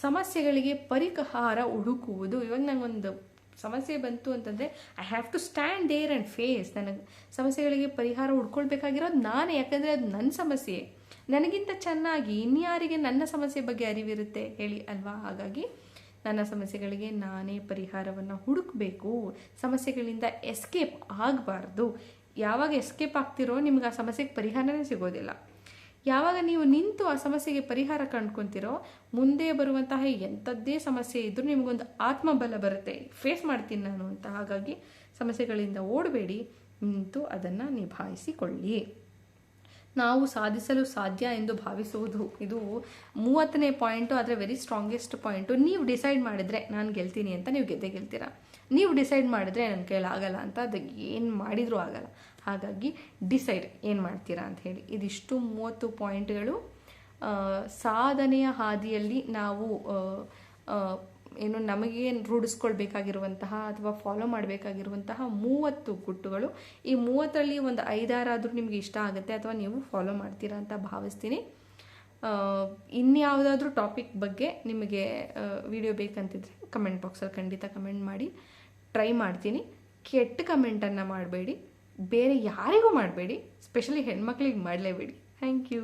ಸಮಸ್ಯೆಗಳಿಗೆ ಪರಿಹಾರ ಹುಡುಕುವುದು. ಇವಾಗ ನನಗೊಂದು ಸಮಸ್ಯೆ ಬಂತು ಅಂತಂದರೆ I have to stand there and face. ನನಗೆ ಸಮಸ್ಯೆಗಳಿಗೆ ಪರಿಹಾರ ಹುಡ್ಕೊಳ್ಬೇಕಾಗಿರೋದು ನಾನೇ, ಯಾಕಂದರೆ ಅದು ನನ್ನ ಸಮಸ್ಯೆ. ನನಗಿಂತ ಚೆನ್ನಾಗಿ ಇನ್ಯಾರಿಗೆ ನನ್ನ ಸಮಸ್ಯೆ ಬಗ್ಗೆ ಅರಿವಿರುತ್ತೆ ಹೇಳಿ ಅಲ್ವಾ. ಹಾಗಾಗಿ ನನ್ನ ಸಮಸ್ಯೆಗಳಿಗೆ ನಾನೇ ಪರಿಹಾರವನ್ನು ಹುಡುಕಬೇಕು. ಸಮಸ್ಯೆಗಳಿಂದ ಎಸ್ಕೇಪ್ ಆಗಬಾರ್ದು. ಯಾವಾಗ ಎಸ್ಕೇಪ್ ಆಗ್ತಿರೋ ನಿಮ್ಗೆ ಆ ಸಮಸ್ಯೆಗೆ ಪರಿಹಾರನೇ ಸಿಗೋದಿಲ್ಲ. ಯಾವಾಗ ನೀವು ನಿಂತು ಆ ಸಮಸ್ಯೆಗೆ ಪರಿಹಾರ ಕಂಡ್ಕೊತಿರೋ, ಮುಂದೆ ಬರುವಂತಹ ಎಂಥದ್ದೇ ಸಮಸ್ಯೆ ಇದ್ದರೂ ನಿಮಗೊಂದು ಆತ್ಮಬಲ ಬರುತ್ತೆ, ಫೇಸ್ ಮಾಡ್ತೀನಿ ನಾನು ಅಂತ. ಹಾಗಾಗಿ ಸಮಸ್ಯೆಗಳಿಂದ ಓಡಬೇಡಿ, ನಿಂತು ಅದನ್ನು ನಿಭಾಯಿಸಿಕೊಳ್ಳಿ. ನಾವು ಸಾಧಿಸಲು ಸಾಧ್ಯ ಎಂದು ಭಾವಿಸುವುದು, ಇದು 30ನೇ ಪಾಯಿಂಟು, ಆದರೆ ವೆರಿ ಸ್ಟ್ರಾಂಗೆಸ್ಟ್ ಪಾಯಿಂಟು. ನೀವು ಡಿಸೈಡ್ ಮಾಡಿದರೆ ನಾನು ಗೆಲ್ತೀನಿ ಅಂತ, ನೀವು ಗೆದ್ದೇ ಗೆಲ್ತೀರಾ. ನೀವು ಡಿಸೈಡ್ ಮಾಡಿದ್ರೆ ನನ್ನ ಕೈಲಾಗಲ್ಲ ಅಂತ, ಅದಕ್ಕೆ ಏನು ಮಾಡಿದರೂ ಆಗಲ್ಲ. ಹಾಗಾಗಿ ಡಿಸೈಡ್ ಏನು ಮಾಡ್ತೀರಾ ಅಂತ ಹೇಳಿ. ಇದಿಷ್ಟು 30 ಪಾಯಿಂಟ್ಗಳು ಸಾಧನೆಯ ಹಾದಿಯಲ್ಲಿ ನಾವು ಏನು ನಮಗೆ ರೂಢಿಸ್ಕೊಳ್ಬೇಕಾಗಿರುವಂತಹ ಅಥವಾ ಫಾಲೋ ಮಾಡಬೇಕಾಗಿರುವಂತಹ 30 ಗುಟ್ಟುಗಳು. ಈ 30ರಲ್ಲಿ ಒಂದು 5-6 ಆದರೂ ನಿಮಗೆ ಇಷ್ಟ ಆಗುತ್ತೆ ಅಥವಾ ನೀವು ಫಾಲೋ ಮಾಡ್ತೀರಾ ಅಂತ ಭಾವಿಸ್ತೀನಿ. ಇನ್ಯಾವುದಾದ್ರೂ ಟಾಪಿಕ್ ಬಗ್ಗೆ ನಿಮಗೆ ವಿಡಿಯೋ ಬೇಕಂತಿದ್ರೆ ಕಮೆಂಟ್ ಬಾಕ್ಸಲ್ಲಿ ಖಂಡಿತ ಕಮೆಂಟ್ ಮಾಡಿ, ಟ್ರೈ ಮಾಡ್ತೀನಿ. ಕೆಟ್ಟ ಕಮೆಂಟನ್ನು ಮಾಡಬೇಡಿ, ಬೇರೆ ಯಾರಿಗೂ ಮಾಡಬೇಡಿ, ಸ್ಪೆಷಲಿ ಹೆಣ್ಮಕ್ಳಿಗೆ ಮಾಡಲೇಬೇಡಿ. Thank you.